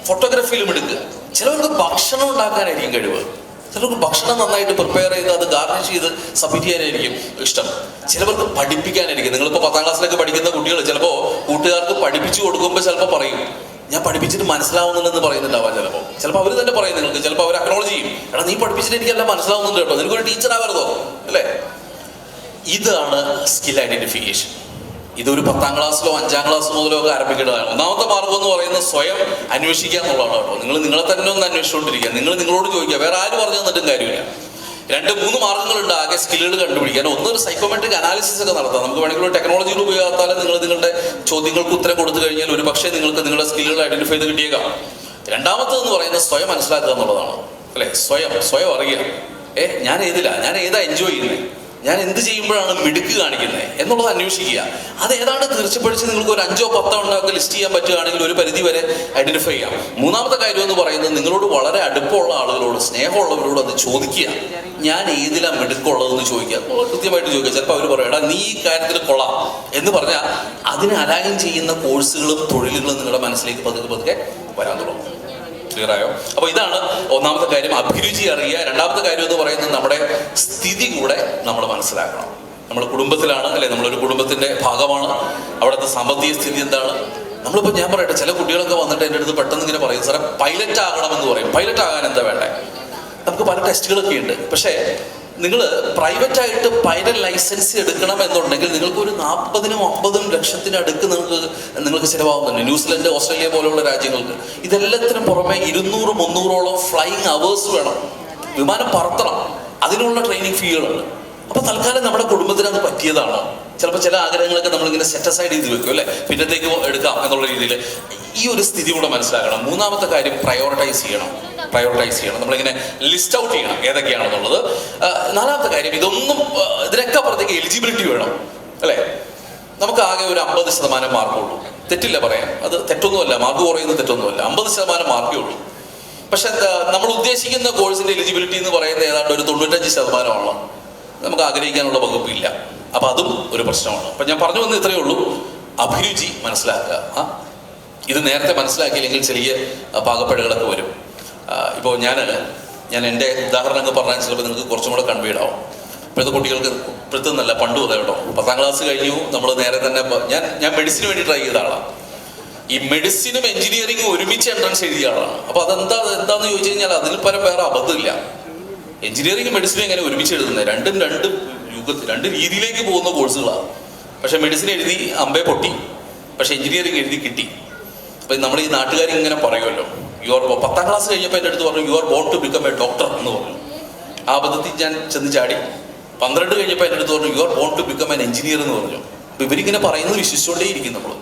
ഫോട്ടോഗ്രാഫിയിലും എടുക്കുക. ചിലവർക്ക് ഭക്ഷണം ഉണ്ടാക്കാനായിരിക്കും കഴിവ്, ചിലർക്ക് ഭക്ഷണം നന്നായിട്ട് പ്രിപ്പയർ ചെയ്ത് അത് ഗാർണിഷ് ചെയ്ത് സബ്മിറ്റ് ചെയ്യാനായിരിക്കും ഇഷ്ടം. ചിലവർക്ക് പഠിപ്പിക്കാനായിരിക്കും. നിങ്ങളിപ്പോൾ 10ാം ക്ലാസ്സിലൊക്കെ പഠിക്കുന്ന കുട്ടികൾ ചിലപ്പോൾ കൂട്ടുകാർക്ക് പഠിപ്പിച്ചു കൊടുക്കുമ്പോൾ ചിലപ്പോൾ പറയും, ഞാൻ പഠിപ്പിച്ചിട്ട് മനസ്സിലാവുന്നുണ്ടെന്ന് പറയുന്നുണ്ടാവാം. ചിലപ്പോൾ അവർ തന്നെ പറയും നിങ്ങൾക്ക്, ചിലപ്പോൾ അവർ അക്നോളജ് ചെയ്യും, എടാ നീ പഠിപ്പിച്ചിട്ട് എനിക്കെല്ലാം മനസ്സിലാവുന്നുണ്ട് കേട്ടോ, നിനക്കൊരു ടീച്ചർ ആവരുതോ അല്ലേ. ഇതാണ് സ്കിൽ ഐഡന്റിഫിക്കേഷൻ. ഇതൊരു 10ാം ക്ലാസ്സിലോ 5ാം ക്ലാസ് മുതലോ ഒക്കെ ആരംഭിക്കേണ്ടതാണ്. ഒന്നാമത്തെ മാർഗം എന്ന് പറയുന്നത് സ്വയം അന്വേഷിക്കുക എന്നുള്ളതാണ് കേട്ടോ. നിങ്ങളെ തന്നെ ഒന്ന് അന്വേഷിച്ചുകൊണ്ടിരിക്കുക, നിങ്ങളോട് ചോദിക്കുക, വേറെ ആര് പറഞ്ഞു തന്നിട്ടും കാര്യമില്ല. 2-3 മാർഗങ്ങളുണ്ട് ആകെ സ്കില്ലുകൾ കണ്ടുപിടിക്കാൻ. ഒന്നൊരു സൈക്കോമെട്രിക് അനാലിസിസ് ഒക്കെ നടത്താം. നമുക്ക് വേണമെങ്കിൽ ടെക്നോളജിയിൽ ഉപയോഗിച്ചാൽ നിങ്ങളുടെ ചോദ്യങ്ങൾക്ക് ഉത്തരം കൊടുത്തു കഴിഞ്ഞാൽ ഒരു പക്ഷേ നിങ്ങൾക്ക് നിങ്ങളുടെ സ്കില്ലുകൾ ഐഡന്റിഫൈ ചെയ്ത് കിട്ടിയേക്കാം. രണ്ടാമത്തേന്ന് പറയുന്നത് സ്വയം മനസ്സിലാക്കുക എന്നുള്ളതാണ് അല്ലേ. സ്വയം അറിയുക, ഞാൻ ഏതാ എൻജോയ് ചെയ്യുന്നത്, ഞാൻ എന്ത് ചെയ്യുമ്പോഴാണ് മിടുക്ക് കാണിക്കുന്നത് എന്നുള്ളത് അന്വേഷിക്കുക. അത് ഏതാണ്ട് തീർച്ചപ്പെടുത്തി നിങ്ങൾക്ക് ഒരു 5-10 ഒക്കെ ലിസ്റ്റ് ചെയ്യാൻ പറ്റുകയാണെങ്കിൽ ഒരു പരിധി വരെ ഐഡന്റിഫൈ ചെയ്യാം. മൂന്നാമത്തെ കാര്യം എന്ന് പറയുന്നത് നിങ്ങളോട് വളരെ അടുപ്പമുള്ള ആളുകളോട്, സ്നേഹമുള്ളവരോട് അത് ചോദിക്കുക. ഞാൻ ഏതിലാണ് മിടുക്കുള്ളതെന്ന് ചോദിക്കുക, കൃത്യമായിട്ട് ചോദിക്കുക. ചിലപ്പോൾ അവർ പറയും, എടാ നീ ഈ കാര്യത്തിൽ കൊള്ളാം എന്ന് പറഞ്ഞാൽ അതിനെ അലൈൻ ചെയ്യുന്ന കോഴ്സുകളും തൊഴിലുകളും നിങ്ങളുടെ മനസ്സിലേക്ക് പതുക്കെ വരാൻ തുടങ്ങും. ക്ലിയറായോ? അപ്പൊ ഇതാണ് ഒന്നാമത്തെ കാര്യം, അഭിരുചി അറിയുക. രണ്ടാമത്തെ കാര്യം എന്ന് പറയുന്നത് നമ്മുടെ സ്ഥിതി കൂടെ നമ്മൾ മനസ്സിലാക്കണം. നമ്മൾ കുടുംബത്തിലാണ് അല്ലെ, നമ്മളൊരു കുടുംബത്തിന്റെ ഭാഗമാണ്. അവിടുത്തെ സാമ്പത്തിക സ്ഥിതി എന്താണ്. നമ്മളിപ്പോൾ ഞാൻ പറയട്ടെ, ചില കുട്ടികളൊക്കെ വന്നിട്ട് എൻ്റെ അടുത്ത് പെട്ടെന്ന് ഇങ്ങനെ പറയും, സാറേ പൈലറ്റ് ആകണമെന്ന് പറയും. പൈലറ്റ് ആകാൻ എന്താ വേണ്ടേ? നമുക്ക് പല ടെസ്റ്റുകളൊക്കെ ഉണ്ട്. പക്ഷേ നിങ്ങൾ പ്രൈവറ്റായിട്ട് പൈലറ്റ് ലൈസൻസ് എടുക്കണം എന്നുണ്ടെങ്കിൽ നിങ്ങൾക്ക് ഒരു 40-50 ലക്ഷത്തിനടുക്ക് നിങ്ങൾക്ക് ചിലവാകുന്നുണ്ട്. ന്യൂസിലൻഡ്, ഓസ്ട്രേലിയ പോലുള്ള രാജ്യങ്ങൾക്ക്. ഇതെല്ലാത്തിനും പുറമെ 200-300ഓളം ഫ്ലൈയിങ് അവേഴ്സ് വേണം, വിമാനം പറത്തണം, അതിനുള്ള ട്രെയിനിങ് ഫീകളുണ്ട്. അപ്പോൾ തൽക്കാലം നമ്മുടെ കുടുംബത്തിന് അത് പറ്റിയതാണോ? ചിലപ്പോൾ ചില ആഗ്രഹങ്ങളൊക്കെ നമ്മളിങ്ങനെ സെറ്റ് അസൈഡ് ചെയ്ത് വെക്കും അല്ലേ, പിന്നത്തേക്ക് എടുക്കാം എന്നുള്ള രീതിയിൽ. ഈ ഒരു സ്ഥിതി കൂടെ മനസ്സിലാക്കണം. മൂന്നാമത്തെ കാര്യം പ്രയോറിറ്റൈസ് ചെയ്യണം. നമ്മളിങ്ങനെ ലിസ്റ്റ് ഔട്ട് ചെയ്യണം ഏതൊക്കെയാണെന്നുള്ളത്. നാലാമത്തെ കാര്യം, ഇതിനൊക്കെ അപ്പുറത്തേക്ക് എലിജിബിലിറ്റി വേണം അല്ലേ. നമുക്ക് ആകെ ഒരു 50% മാർക്കുള്ളൂ, തെറ്റില്ല പറയാം, അത് തെറ്റൊന്നുമല്ല, മാർക്ക് കുറയുന്നത് തെറ്റൊന്നുമല്ല. 50% മാർക്കേ ഉള്ളൂ. പക്ഷെ നമ്മൾ ഉദ്ദേശിക്കുന്ന കോഴ്സിന്റെ എലിജിബിലിറ്റി എന്ന് പറയുന്നത് ഏതാണ്ട് ഒരു 95% നമുക്ക് ആഗ്രഹിക്കാനുള്ള വകുപ്പില്ല. അപ്പൊ അതും ഒരു പ്രശ്നമാണ്. അപ്പൊ ഞാൻ പറഞ്ഞു വന്നത് ഇത്രയേ ഉള്ളൂ, അഭിരുചി മനസ്സിലാക്കുക. ഇത് നേരത്തെ മനസ്സിലാക്കിയില്ലെങ്കിൽ ചെറിയ പാകപ്പിഴകളൊക്കെ വരും. ഇപ്പോൾ ഞാൻ എൻ്റെ ഉദാഹരണങ്ങൾ പറഞ്ഞാൽ ചിലപ്പോൾ നിങ്ങൾക്ക് കുറച്ചും കൂടെ കൺവീഡ് ആവും. ഇപ്പോഴത്തെ കുട്ടികൾക്ക് ഇപ്പോഴത്തെന്നല്ല, പണ്ടും അതെ കേട്ടോ. 10ാം ക്ലാസ് കഴിഞ്ഞു, നമ്മൾ നേരെ തന്നെ ഞാൻ മെഡിസിന് വേണ്ടി ട്രൈ ചെയ്ത ആളാണ്. ഈ മെഡിസിനും എഞ്ചിനീയറിംഗും ഒരുമിച്ച് എൻട്രൻസ് എഴുതിയ ആളാണ്. അപ്പോൾ എന്താന്ന് ചോദിച്ചു കഴിഞ്ഞാൽ അതിൽ പരം വേറെ അബദ്ധമില്ല. എഞ്ചിനീയറിംഗും മെഡിസിനും എങ്ങനെ ഒരുമിച്ച് എഴുതുന്നത്? രണ്ടും രണ്ട് രീതിയിലേക്ക് പോകുന്ന കോഴ്സുകളാണ്. പക്ഷെ മെഡിസിൻ എഴുതി അമ്പേ പൊട്ടി, പക്ഷെ എഞ്ചിനീയറിംഗ് എഴുതി കിട്ടി. അപ്പം നമ്മൾ ഈ നാട്ടുകാർ ഇങ്ങനെ പറയുമല്ലോ, 10ാം ക്ലാസ് കഴിഞ്ഞപ്പോൾ എൻ്റെ അടുത്ത് പറഞ്ഞു, you are born to become a doctor എന്ന് പറഞ്ഞു. ആ അബദ്ധത്തിൽ ഞാൻ ചെന്ന് ചാടി. 12 കഴിഞ്ഞപ്പോൾ എൻ്റെ അടുത്ത് പറഞ്ഞു, you are born to become an engineer എന്ന് പറഞ്ഞു. അപ്പോൾ ഇവരിങ്ങനെ പറയുന്നത് വിശ്വസിച്ചുകൊണ്ടേ ഇരിക്കും നമ്മൾ.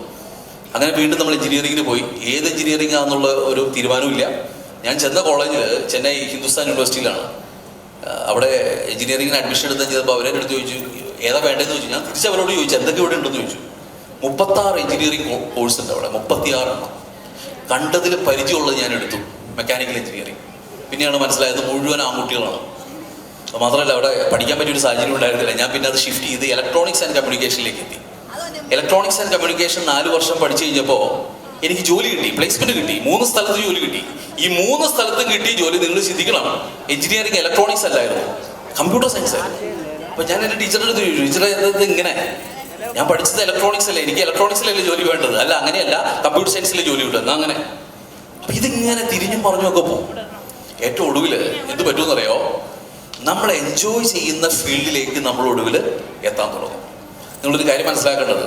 അങ്ങനെ വീണ്ടും നമ്മൾ എഞ്ചിനീയറിംഗിന് പോയി. ഏത് എഞ്ചിനീയറിംഗ് ആണെന്നുള്ള ഒരു തീരുമാനമില്ല. ഞാൻ ചെന്ന കോളേജ് ചെന്നൈ ഹിന്ദുസ്ഥാൻ യൂണിവേഴ്സിറ്റിയിലാണ്. അവിടെ എഞ്ചിനീയറിംഗിന് അഡ്മിഷൻ എടുത്താൽ ചെയ്തപ്പോൾ അവരെ അടുത്ത് ചോദിച്ചു, ഏതാ വേണ്ടതെന്ന് ചോദിച്ചു. ഞാൻ തിരിച്ച് അവരോട് ചോദിച്ചു, എന്തൊക്കെ ഇവിടെ ഉണ്ടെന്ന് ചോദിച്ചു. 36 എഞ്ചിനീയറിംഗ് കോഴ്സ് ഉണ്ട് അവിടെ, 36 എണ്ണം. കണ്ടതിൽ പരിചയമുള്ളത് ഞാൻ എടുത്തു, മെക്കാനിക്കൽ എഞ്ചിനീയറിംഗ്. പിന്നെയാണ് മനസ്സിലായത് മുഴുവൻ ആൺകുട്ടികളാണ്. മാത്രമല്ല അവിടെ പഠിക്കാൻ പറ്റിയൊരു സാഹചര്യം ഉണ്ടായിരുന്നില്ല. ഞാൻ പിന്നെ അത് ഷിഫ്റ്റ് ചെയ്ത് ഇലക്ട്രോണിക്സ് ആൻഡ് കമ്മ്യൂണിക്കേഷനിലേക്ക് എത്തി. ഇലക്ട്രോണിക്സ് ആൻഡ് കമ്മ്യൂണിക്കേഷൻ 4 വർഷം പഠിച്ചു കഴിഞ്ഞപ്പോൾ എനിക്ക് ജോലി കിട്ടി, പ്ലേസ്മെന്റ് കിട്ടി. 3 സ്ഥലത്ത് ജോലി കിട്ടി. ഈ 3 സ്ഥലത്തും കിട്ടിയ ജോലി നിങ്ങൾ ചിന്തിക്കണം, എഞ്ചിനീയറിംഗ് ഇലക്ട്രോണിക്സ് അല്ലായിരുന്നു, കമ്പ്യൂട്ടർ സയൻസ് ആയിരുന്നു. അപ്പൊ ഞാൻ എൻ്റെ ടീച്ചറുടെ അടുത്ത് ചോദിച്ചു, ടീച്ചറെ എന്നത് ഇങ്ങനെ, ഞാൻ പഠിച്ചത് ഇലക്ട്രോണിക്സ് അല്ലേ, എനിക്ക് ഇലക്ട്രോണിക്സിലല്ലേ ജോലി വേണ്ടത്? അല്ല, അങ്ങനെയല്ല, കമ്പ്യൂട്ടർ സയൻസിലെ ജോലി കിട്ടുന്നത് അങ്ങനെ. അപ്പൊ ഇതിങ്ങനെ തിരിഞ്ഞും പറഞ്ഞൊക്കെ പോകും. ഏറ്റവും ഒടുവിൽ എന്ത് പറ്റുമെന്നറിയോ, നമ്മൾ എൻജോയ് ചെയ്യുന്ന ഫീൽഡിലേക്ക് നമ്മൾ ഒടുവിൽ എത്താൻ തുടങ്ങും. നിങ്ങളൊരു കാര്യം മനസ്സിലാക്കേണ്ടത്,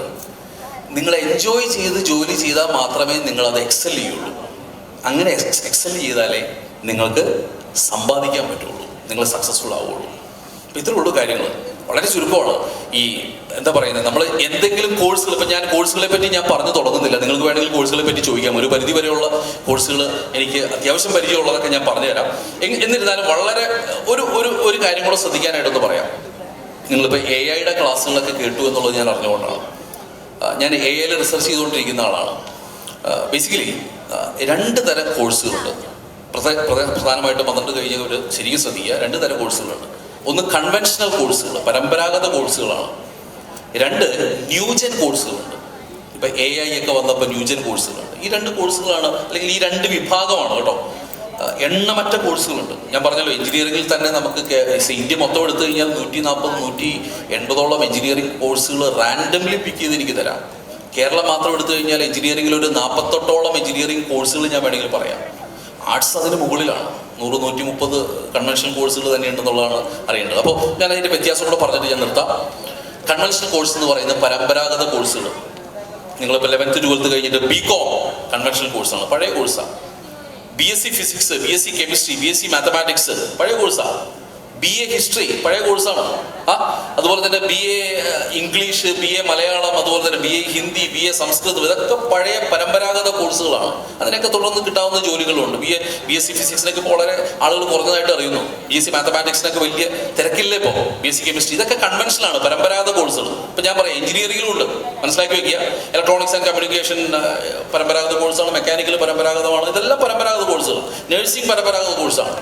നിങ്ങൾ എൻജോയ് ചെയ്ത് ജോലി ചെയ്താൽ മാത്രമേ നിങ്ങളത് എക്സൽ ചെയ്യുള്ളൂ. അങ്ങനെ എക്സൽ ചെയ്താലേ നിങ്ങൾക്ക് സമ്പാദിക്കാൻ പറ്റുള്ളൂ. നിങ്ങൾ സക്സസ്ഫുൾ ആവുകയുള്ളൂ. അപ്പോൾ ഇത്രയുള്ള കാര്യങ്ങൾ വളരെ ചുരുക്കമാണ്. ഈ എന്താ പറയുന്നത്, നമ്മൾ എന്തെങ്കിലും കോഴ്സുകൾ, ഇപ്പം ഞാൻ കോഴ്സുകളെ പറ്റി ഞാൻ പറഞ്ഞു തുടങ്ങുന്നില്ല. നിങ്ങൾക്ക് വേണമെങ്കിൽ കോഴ്സുകളെ പറ്റി ചോദിക്കാം. ഒരു പരിധി വരെയുള്ള കോഴ്സുകൾ എനിക്ക് അത്യാവശ്യം പരിചയമുള്ളതൊക്കെ ഞാൻ പറഞ്ഞുതരാം. എന്നിരുന്നാലും വളരെ ഒരു കാര്യം കൂടെ ശ്രദ്ധിക്കാനായിട്ടൊന്ന് പറയാം. നിങ്ങളിപ്പോൾ AI ക്ലാസ്സുകളൊക്കെ കേട്ടു എന്നുള്ളത് ഞാൻ അറിഞ്ഞുകൊണ്ടാണ്. ഞാൻ AI റിസർച്ച് ചെയ്തുകൊണ്ടിരിക്കുന്ന ആളാണ്. ബേസിക്കലി 2 തരം കോഴ്സുകളുണ്ട്. പ്രധാനമായിട്ടും 12 കഴിഞ്ഞ ഒരു ശരിക്കും ശ്രദ്ധിക്കുക. 2 തരം കോഴ്സുകളുണ്ട്. ഒന്ന് കൺവെൻഷണൽ കോഴ്സുകൾ, പരമ്പരാഗത കോഴ്സുകളാണ്. 2 ന്യൂജൻ കോഴ്സുകളുണ്ട്. ഇപ്പം AI ഒക്കെ വന്നപ്പോൾ ന്യൂജൻ കോഴ്സുകളുണ്ട്. ഈ 2 കോഴ്സുകളാണ്, അല്ലെങ്കിൽ ഈ 2 വിഭാഗമാണ് കേട്ടോ. എണ്ണമറ്റ കോഴ്സുകളുണ്ട്. ഞാൻ പറഞ്ഞല്ലോ, എഞ്ചിനീയറിംഗിൽ തന്നെ നമുക്ക് ഇന്ത്യ മൊത്തം എടുത്തു കഴിഞ്ഞാൽ 140-180 എഞ്ചിനീയറിംഗ് കോഴ്സുകൾ റാൻഡംലി പിക്ക് ചെയ്ത് എനിക്ക് തരാം. കേരളം മാത്രം എടുത്തു കഴിഞ്ഞാൽ എഞ്ചിനീയറിംഗിൽ ഒരു 48 എഞ്ചിനീയറിംഗ് കോഴ്സുകൾ ഞാൻ വേണമെങ്കിൽ പറയാം. ആർട്സ് അതിന് മുകളിലാണ്. 100-130 കൺവെൻഷണൽ കോഴ്സുകൾ തന്നെ ഉണ്ടെന്നുള്ളതാണ് അറിയേണ്ടത്. അപ്പോൾ ഞാൻ അതിൻ്റെ വ്യത്യാസം കൂടെ പറഞ്ഞിട്ട് ഞാൻ നിർത്താം. കൺവെൻഷണൽ കോഴ്സ് എന്ന് പറയുന്നത് പരമ്പരാഗത കോഴ്സുകൾ. നിങ്ങളിപ്പോൾ 11th 12th കഴിഞ്ഞിട്ട് BCom കൺവെൻഷണൽ കോഴ്സാണ്, പഴയ കോഴ്സാണ്. BSc physics, BSc chemistry, BSc mathematics പഴയ കോഴ്സാണ്. BA ഹിസ്റ്ററി പഴയ കോഴ്സാണ്. അതുപോലെ തന്നെ BA ഇംഗ്ലീഷ്, BA മലയാളം, അതുപോലെ തന്നെ BA ഹിന്ദി, BA സംസ്കൃതം, ഇതൊക്കെ പഴയ പരമ്പരാഗത കോഴ്സുകളാണ്. അതിനൊക്കെ തുടർന്ന് കിട്ടാവുന്ന ജോലികളുണ്ട്. BSc ഫിസിക്സിനൊക്കെ ഇപ്പോൾ വളരെ ആളുകൾ കുറഞ്ഞതായിട്ട് അറിയുന്നു. BSc മാത്തമാറ്റിക്സിനൊക്കെ വലിയ തിരക്കില്ലേ ഇപ്പോൾ. BSc കെമിസ്ട്രി, ഇതൊക്കെ കൺവെൻഷനാണ്, പരമ്പരാഗത കോഴ്സുകൾ. ഇപ്പം ഞാൻ പറയാം, എഞ്ചിനീയറിംഗിലും ഉണ്ട്, മനസ്സിലാക്കി വെക്കുക. ഇലക്ട്രോണിക്സ് ആൻഡ് കമ്മ്യൂണിക്കേഷൻ പരമ്പരാഗത കോഴ്സാണ്. മെക്കാനിക്കൽ പരമ്പരാഗതമാണ്. ഇതെല്ലാം പരമ്പരാഗത കോഴ്സുകൾ. നഴ്സിംഗ് പരമ്പരാഗത കോഴ്സാണ്.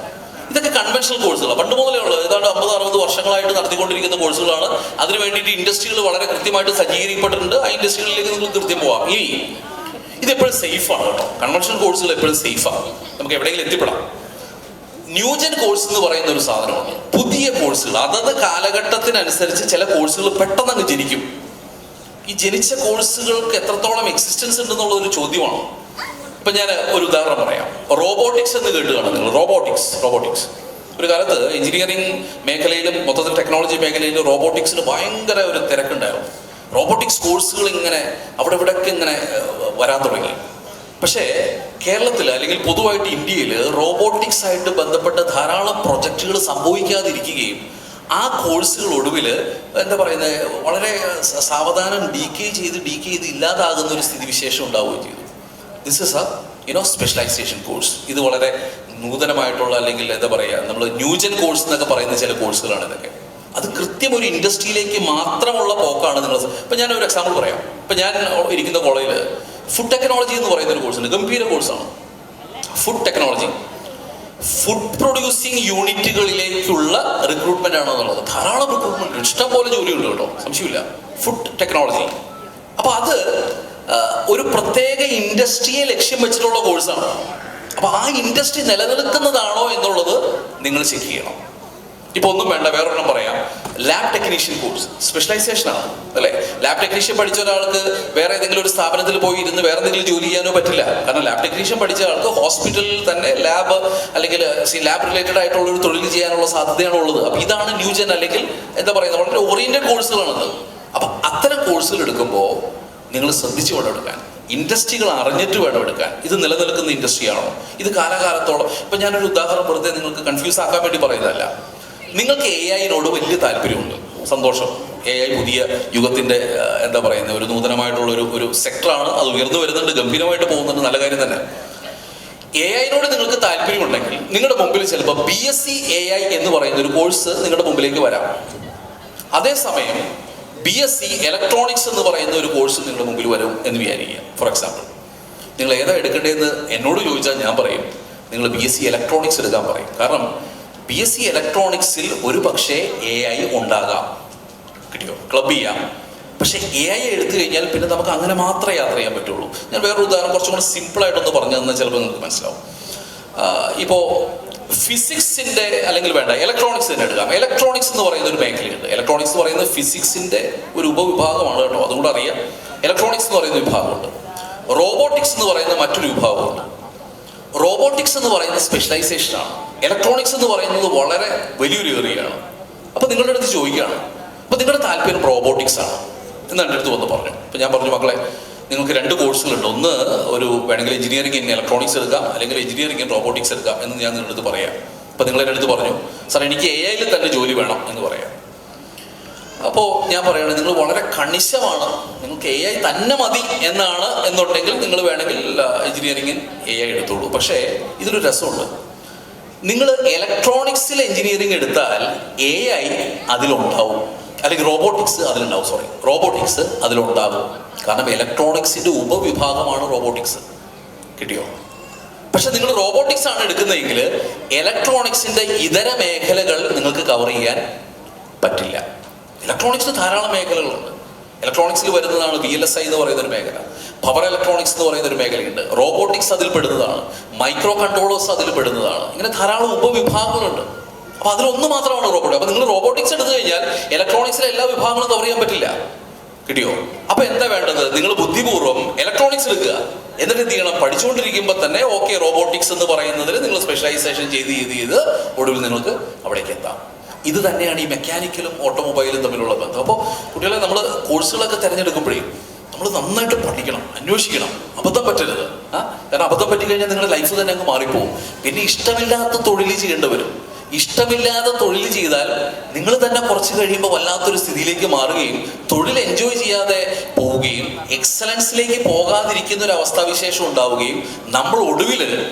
ഇതൊക്കെ കൺവെൻഷണൽ കോഴ്സുകളാണ്. പണ്ട് മുതലേ ഉള്ളത്, ഏതാണ്ട് 50-60 വർഷങ്ങളായിട്ട് നടത്തിക്കൊണ്ടിരിക്കുന്ന കോഴ്സുകളാണ്. അതിന് വേണ്ടിയിട്ട് ഇൻഡസ്ട്രികൾ വളരെ കൃത്യമായിട്ട് സജ്ജീകരിക്കപ്പെട്ടിട്ടുണ്ട്. ആ ഇൻഡസ്ട്രികളിലേക്ക് നിങ്ങൾക്ക് കൃത്യം പോവാം. ഇനി ഇതെപ്പോഴും സേഫാണ് കേട്ടോ. കൺവെൻഷണൽ കോഴ്സുകൾ എപ്പോഴും സേഫാണ്, നമുക്ക് എവിടെയെങ്കിലും എത്തിപ്പെടാം. ന്യൂജൻ കോഴ്സ് എന്ന് പറയുന്ന ഒരു സാധനമാണ്. പുതിയ കോഴ്സുകൾ, അതത് കാലഘട്ടത്തിനനുസരിച്ച് ചില കോഴ്സുകൾ പെട്ടെന്ന് അങ്ങ് ജനിക്കും. ഈ ജനിച്ച കോഴ്സുകൾക്ക് എത്രത്തോളം എക്സിസ്റ്റൻസ് ഉണ്ടെന്നുള്ളതൊരു ചോദ്യമാണ്. ഇപ്പം ഞാൻ ഒരു ഉദാഹരണം പറയാം. റോബോട്ടിക്സ് എന്ന് കേട്ടുകയാണ് നിങ്ങൾ. റോബോട്ടിക്സ് ഒരു കാലത്ത് എഞ്ചിനീയറിംഗ് മേഖലയിലും മൊത്തത്തിൽ ടെക്നോളജി മേഖലയിലും റോബോട്ടിക്സിന് ഭയങ്കര ഒരു തിരക്കുണ്ടായിരുന്നു. റോബോട്ടിക്സ് കോഴ്സുകൾ ഇങ്ങനെ അവിടെ ഇവിടെയൊക്കെ ഇങ്ങനെ വരാൻ തുടങ്ങി. പക്ഷേ കേരളത്തിൽ, അല്ലെങ്കിൽ പൊതുവായിട്ട് ഇന്ത്യയിൽ റോബോട്ടിക്സ് ആയിട്ട് ബന്ധപ്പെട്ട ധാരാളം പ്രൊജക്റ്റുകൾ സംഭവിക്കാതിരിക്കുകയും ആ കോഴ്സുകൾ ഒടുവിൽ എന്താ പറയുന്നത്, വളരെ സാവധാനം ഡീക്കേ ചെയ്ത് ഇല്ലാതാകുന്ന ഒരു സ്ഥിതിവിശേഷം ഉണ്ടാവുകയും ചെയ്തു. This is specialization course. ഇത് വളരെ നൂതനമായിട്ടുള്ള, അല്ലെങ്കിൽ എന്താ പറയുക, നമ്മൾ ന്യൂജൻ കോഴ്സ് എന്നൊക്കെ പറയുന്ന ചില കോഴ്സുകളാണ് ഇതൊക്കെ. അത് കൃത്യം ഒരു ഇൻഡസ്ട്രിയിലേക്ക് മാത്രമുള്ള പോക്കാണ് നിങ്ങൾ. ഇപ്പം ഞാൻ ഒരു എക്സാമ്പിൾ പറയാം. ഇപ്പം ഞാൻ ഇരിക്കുന്ന കോളേജിൽ ഫുഡ് ടെക്നോളജി എന്ന് പറയുന്ന ഒരു കോഴ്സുണ്ട്. ഗംഭീര കോഴ്സാണ് ഫുഡ് ടെക്നോളജി. ഫുഡ് പ്രൊഡ്യൂസിങ് യൂണിറ്റുകളിലേക്കുള്ള റിക്രൂട്ട്മെന്റ് ആണ് എന്നുള്ളത്. ധാരാളം റിക്രൂട്ട്മെന്റ്, ഇഷ്ടം പോലെ ജോലിയുണ്ട് കേട്ടോ, സംശയമില്ല. Food technology. അപ്പോൾ അത് ഒരു പ്രത്യേക ഇൻഡസ്ട്രിയെ ലക്ഷ്യം വെച്ചിട്ടുള്ള കോഴ്സാണ്. അപ്പോൾ ആ ഇൻഡസ്ട്രി നിലനിൽക്കുന്നതാണോ എന്നുള്ളത് നിങ്ങൾ ചെക്ക് ചെയ്യണം. ഇപ്പോൾ ഒന്നും വേണ്ട, വേറൊരെണ്ണം പറയാം. ലാബ് ടെക്നീഷ്യൻ കോഴ്സ് സ്പെഷ്യലൈസേഷനാണ് അല്ലേ. ലാബ് ടെക്നീഷ്യൻ പഠിച്ച ഒരാൾക്ക് വേറെ ഏതെങ്കിലും ഒരു സ്ഥാപനത്തിൽ പോയി ഇരുന്ന് വേറെ എന്തെങ്കിലും ജോലി ചെയ്യാനോ പറ്റില്ല. കാരണം ലാബ് ടെക്നീഷ്യൻ പഠിച്ച ആൾക്ക് ഹോസ്പിറ്റലിൽ തന്നെ ലാബ്, അല്ലെങ്കിൽ ലാബ് റിലേറ്റഡ് ആയിട്ടുള്ള ഒരു തൊഴിൽ ചെയ്യാനുള്ള സാധ്യതയാണ് ഉള്ളത്. അപ്പോൾ ഇതാണ് ന്യൂജൻ, അല്ലെങ്കിൽ എന്താ പറയുന്നത്, വളരെ ഓറിയന്റഡ് കോഴ്സുകളാണത്. അപ്പം അത്തരം കോഴ്സുകൾ എടുക്കുമ്പോൾ നിങ്ങൾ ശ്രദ്ധിച്ച് വേണം എടുക്കാൻ. ഇൻഡസ്ട്രികൾ അറിഞ്ഞിട്ട് വേണം എടുക്കാൻ. ഇത് നിലനിൽക്കുന്ന ഇൻഡസ്ട്രിയാണോ, ഇത് കാലകാലത്തോളം. ഇപ്പം ഞാനൊരു ഉദാഹരണം വെറുതെ നിങ്ങൾക്ക് കൺഫ്യൂസ് ആക്കാൻ വേണ്ടി പറയുന്നതല്ല. നിങ്ങൾക്ക് AI വലിയ താല്പര്യമുണ്ട്, സന്തോഷം. AI പുതിയ യുഗത്തിൻ്റെ എന്താ പറയുന്നത് ഒരു നൂതനമായിട്ടുള്ള ഒരു സെക്ടറാണ്. അത് ഉയർന്നു വരുന്നുണ്ട്, ഗംഭീരമായിട്ട് പോകുന്നുണ്ട്, നല്ല കാര്യം തന്നെ. AI നിങ്ങൾക്ക് താല്പര്യമുണ്ടെങ്കിൽ നിങ്ങളുടെ മുമ്പിൽ ചിലപ്പോൾ BSc AI എന്ന് പറയുന്ന ഒരു കോഴ്സ് നിങ്ങളുടെ മുമ്പിലേക്ക് വരാം. അതേസമയം BSc ഇലക്ട്രോണിക്സ് എന്ന് പറയുന്ന ഒരു കോഴ്സ് നിങ്ങളുടെ മുമ്പിൽ വരും എന്ന് വിചാരിക്കുക. ഫോർ എക്സാമ്പിൾ, നിങ്ങൾ ഏതാ എടുക്കേണ്ടതെന്ന് എന്നോട് ചോദിച്ചാൽ ഞാൻ പറയും നിങ്ങൾ BSc ഇലക്ട്രോണിക്സ് എടുക്കാൻ പറയും. കാരണം BSc ഇലക്ട്രോണിക്സിൽ ഒരു പക്ഷേ AI ഉണ്ടാകാം, കിട്ടിയോ, ക്ലബ് ചെയ്യാം. പക്ഷേ AI എടുത്തു കഴിഞ്ഞാൽ പിന്നെ നമുക്ക് അങ്ങനെ മാത്രമേ യാത്ര ചെയ്യാൻ പറ്റുള്ളൂ. ഞാൻ വേറൊരു ഉദാഹരണം കുറച്ചും കൂടെ സിമ്പിളായിട്ടൊന്ന് പറഞ്ഞു തന്നാൽ ചിലപ്പോൾ നിങ്ങൾക്ക് മനസ്സിലാവും. ഇപ്പോൾ ഫിസിക്സിൻ്റെ, അല്ലെങ്കിൽ വേണ്ട ഇലക്ട്രോണിക്സ് തന്നെ എടുക്കാം. ഇലക്ട്രോണിക്സ് എന്ന് പറയുന്ന ഒരു മേഖലയുണ്ട്. ഇലക്ട്രോണിക്സ് എന്ന് പറയുന്നത് ഫിസിക്സിൻ്റെ ഒരു ഉപവിഭാഗമാണ് കേട്ടോ, അതുകൂടെ അറിയാം. ഇലക്ട്രോണിക്സ് എന്ന് പറയുന്ന വിഭാഗമുണ്ട്. റോബോട്ടിക്സ് എന്ന് പറയുന്ന മറ്റൊരു വിഭാഗമുണ്ട്. റോബോട്ടിക്സ് എന്ന് പറയുന്ന സ്പെഷ്യലൈസേഷനാണ്. ഇലക്ട്രോണിക്സ് എന്ന് പറയുന്നത് വളരെ വലിയൊരു ഏറിയയാണ്. അപ്പോൾ നിങ്ങളുടെ അടുത്ത് ചോദിക്കുകയാണ്, അപ്പോൾ നിങ്ങളുടെ താല്പര്യം റോബോട്ടിക്സ് ആണ് എന്ന് എൻ്റെ അടുത്ത് വന്ന് പറഞ്ഞു. അപ്പോൾ ഞാൻ പറഞ്ഞു, മക്കളെ നിങ്ങൾക്ക് 2 കോഴ്സുകളുണ്ട്. ഒന്ന് ഒരു വേണമെങ്കിൽ എഞ്ചിനീയറിംഗ് ഇൻ ഇലക്ട്രോണിക്സ് എടുക്കാം, അല്ലെങ്കിൽ എഞ്ചിനീയറിംഗ് ഇൻ റോബോട്ടിക്സ് എടുക്കാം എന്ന് ഞാൻ നിങ്ങളുടെ അടുത്ത് പറയാം. അപ്പം നിങ്ങൾ എൻ്റെ അടുത്ത് പറഞ്ഞു, സാർ എനിക്ക് AI തന്നെ ജോലി വേണം എന്ന് പറയാം. അപ്പോൾ ഞാൻ പറയുകയാണ്, നിങ്ങൾ വളരെ കണിശമാണ്, നിങ്ങൾക്ക് AI തന്നെ മതി എന്നാണ് എന്നുണ്ടെങ്കിൽ നിങ്ങൾ വേണമെങ്കിൽ എഞ്ചിനീയറിംഗിൽ AI എടുത്തോളൂ. പക്ഷേ ഇതിലൊരു രസമുണ്ട്. നിങ്ങൾ ഇലക്ട്രോണിക്സിൽ എഞ്ചിനീയറിംഗ് എടുത്താൽ AI അതിലുണ്ടാവും, അല്ലെങ്കിൽ റോബോട്ടിക്സ് അതിലുണ്ടാകും. കാരണം ഇലക്ട്രോണിക്സിൻ്റെ ഉപവിഭാഗമാണ് റോബോട്ടിക്സ്. കിട്ടിയോ? പക്ഷെ നിങ്ങൾ റോബോട്ടിക്സ് ആണ് എടുക്കുന്നതെങ്കിൽ ഇലക്ട്രോണിക്സിൻ്റെ ഇതര മേഖലകൾ നിങ്ങൾക്ക് കവർ ചെയ്യാൻ പറ്റില്ല. ഇലക്ട്രോണിക്സിന് ധാരാളം മേഖലകളുണ്ട്. ഇലക്ട്രോണിക്സിൽ വരുന്നതാണ് VLSI എന്ന് പറയുന്ന ഒരു മേഖല, പവർ ഇലക്ട്രോണിക്സ് എന്ന് പറയുന്ന ഒരു മേഖലയുണ്ട്, റോബോട്ടിക്സ് അതിൽ പെടുന്നതാണ്, മൈക്രോ കൺട്രോളേഴ്സ് അതിൽ പെടുന്നതാണ്. ഇങ്ങനെ ധാരാളം ഉപവിഭാഗങ്ങളുണ്ട്. അപ്പോൾ അതിലൊന്ന് മാത്രമാണ് റോബോട്ടിക്സ്. അപ്പോൾ നിങ്ങൾ റോബോട്ടിക്സ് എടുത്തു കഴിഞ്ഞാൽ ഇലക്ട്രോണിക്സിലെ എല്ലാ വിഭാഗങ്ങളും കവർ ചെയ്യാൻ പറ്റില്ല. കിട്ടിയോ? അപ്പോൾ എന്താ വേണ്ടത്? നിങ്ങൾ ബുദ്ധിപൂർവ്വം ഇലക്ട്രോണിക്സ് എടുക്കുക. എന്നിട്ട് എന്ത് ചെയ്യണം? പഠിച്ചുകൊണ്ടിരിക്കുമ്പോൾ തന്നെ ഓക്കെ റോബോട്ടിക്സ് എന്ന് പറയുന്നതിൽ നിങ്ങൾ സ്പെഷ്യലൈസേഷൻ ചെയ്ത് ഒടുവിൽ നിങ്ങൾക്ക് അവിടേക്ക് എത്താം. ഇത് തന്നെയാണ് ഈ മെക്കാനിക്കലും ഓട്ടോമൊബൈലും തമ്മിലുള്ള ബന്ധം. അപ്പോൾ കുട്ടികളെ നമ്മൾ കോഴ്സുകളൊക്കെ തിരഞ്ഞെടുക്കുമ്പോഴേ നമ്മൾ നന്നായിട്ട് പഠിക്കണം, അന്വേഷിക്കണം, അബദ്ധം പറ്റരുത്. കാരണം അബദ്ധം പറ്റിക്കഴിഞ്ഞാൽ നിങ്ങളുടെ ലൈഫ് തന്നെ അങ്ങ് മാറിപ്പോവും. പിന്നെ ഇഷ്ടമില്ലാത്ത തൊഴിൽ ചെയ്യേണ്ടി വരും. ഇഷ്ടമില്ലാതെ തൊഴിൽ ചെയ്താൽ നിങ്ങൾ തന്നെ കുറച്ച് കഴിയുമ്പോൾ വല്ലാത്തൊരു സ്ഥിതിയിലേക്ക് മാറുകയും തൊഴിൽ എൻജോയ് ചെയ്യാതെ പോവുകയും എക്സലൻസിലേക്ക് പോകാതിരിക്കുന്ന ഒരു അവസ്ഥാവിശേഷം ഉണ്ടാവുകയും നമ്മൾ ഒടുവിൽ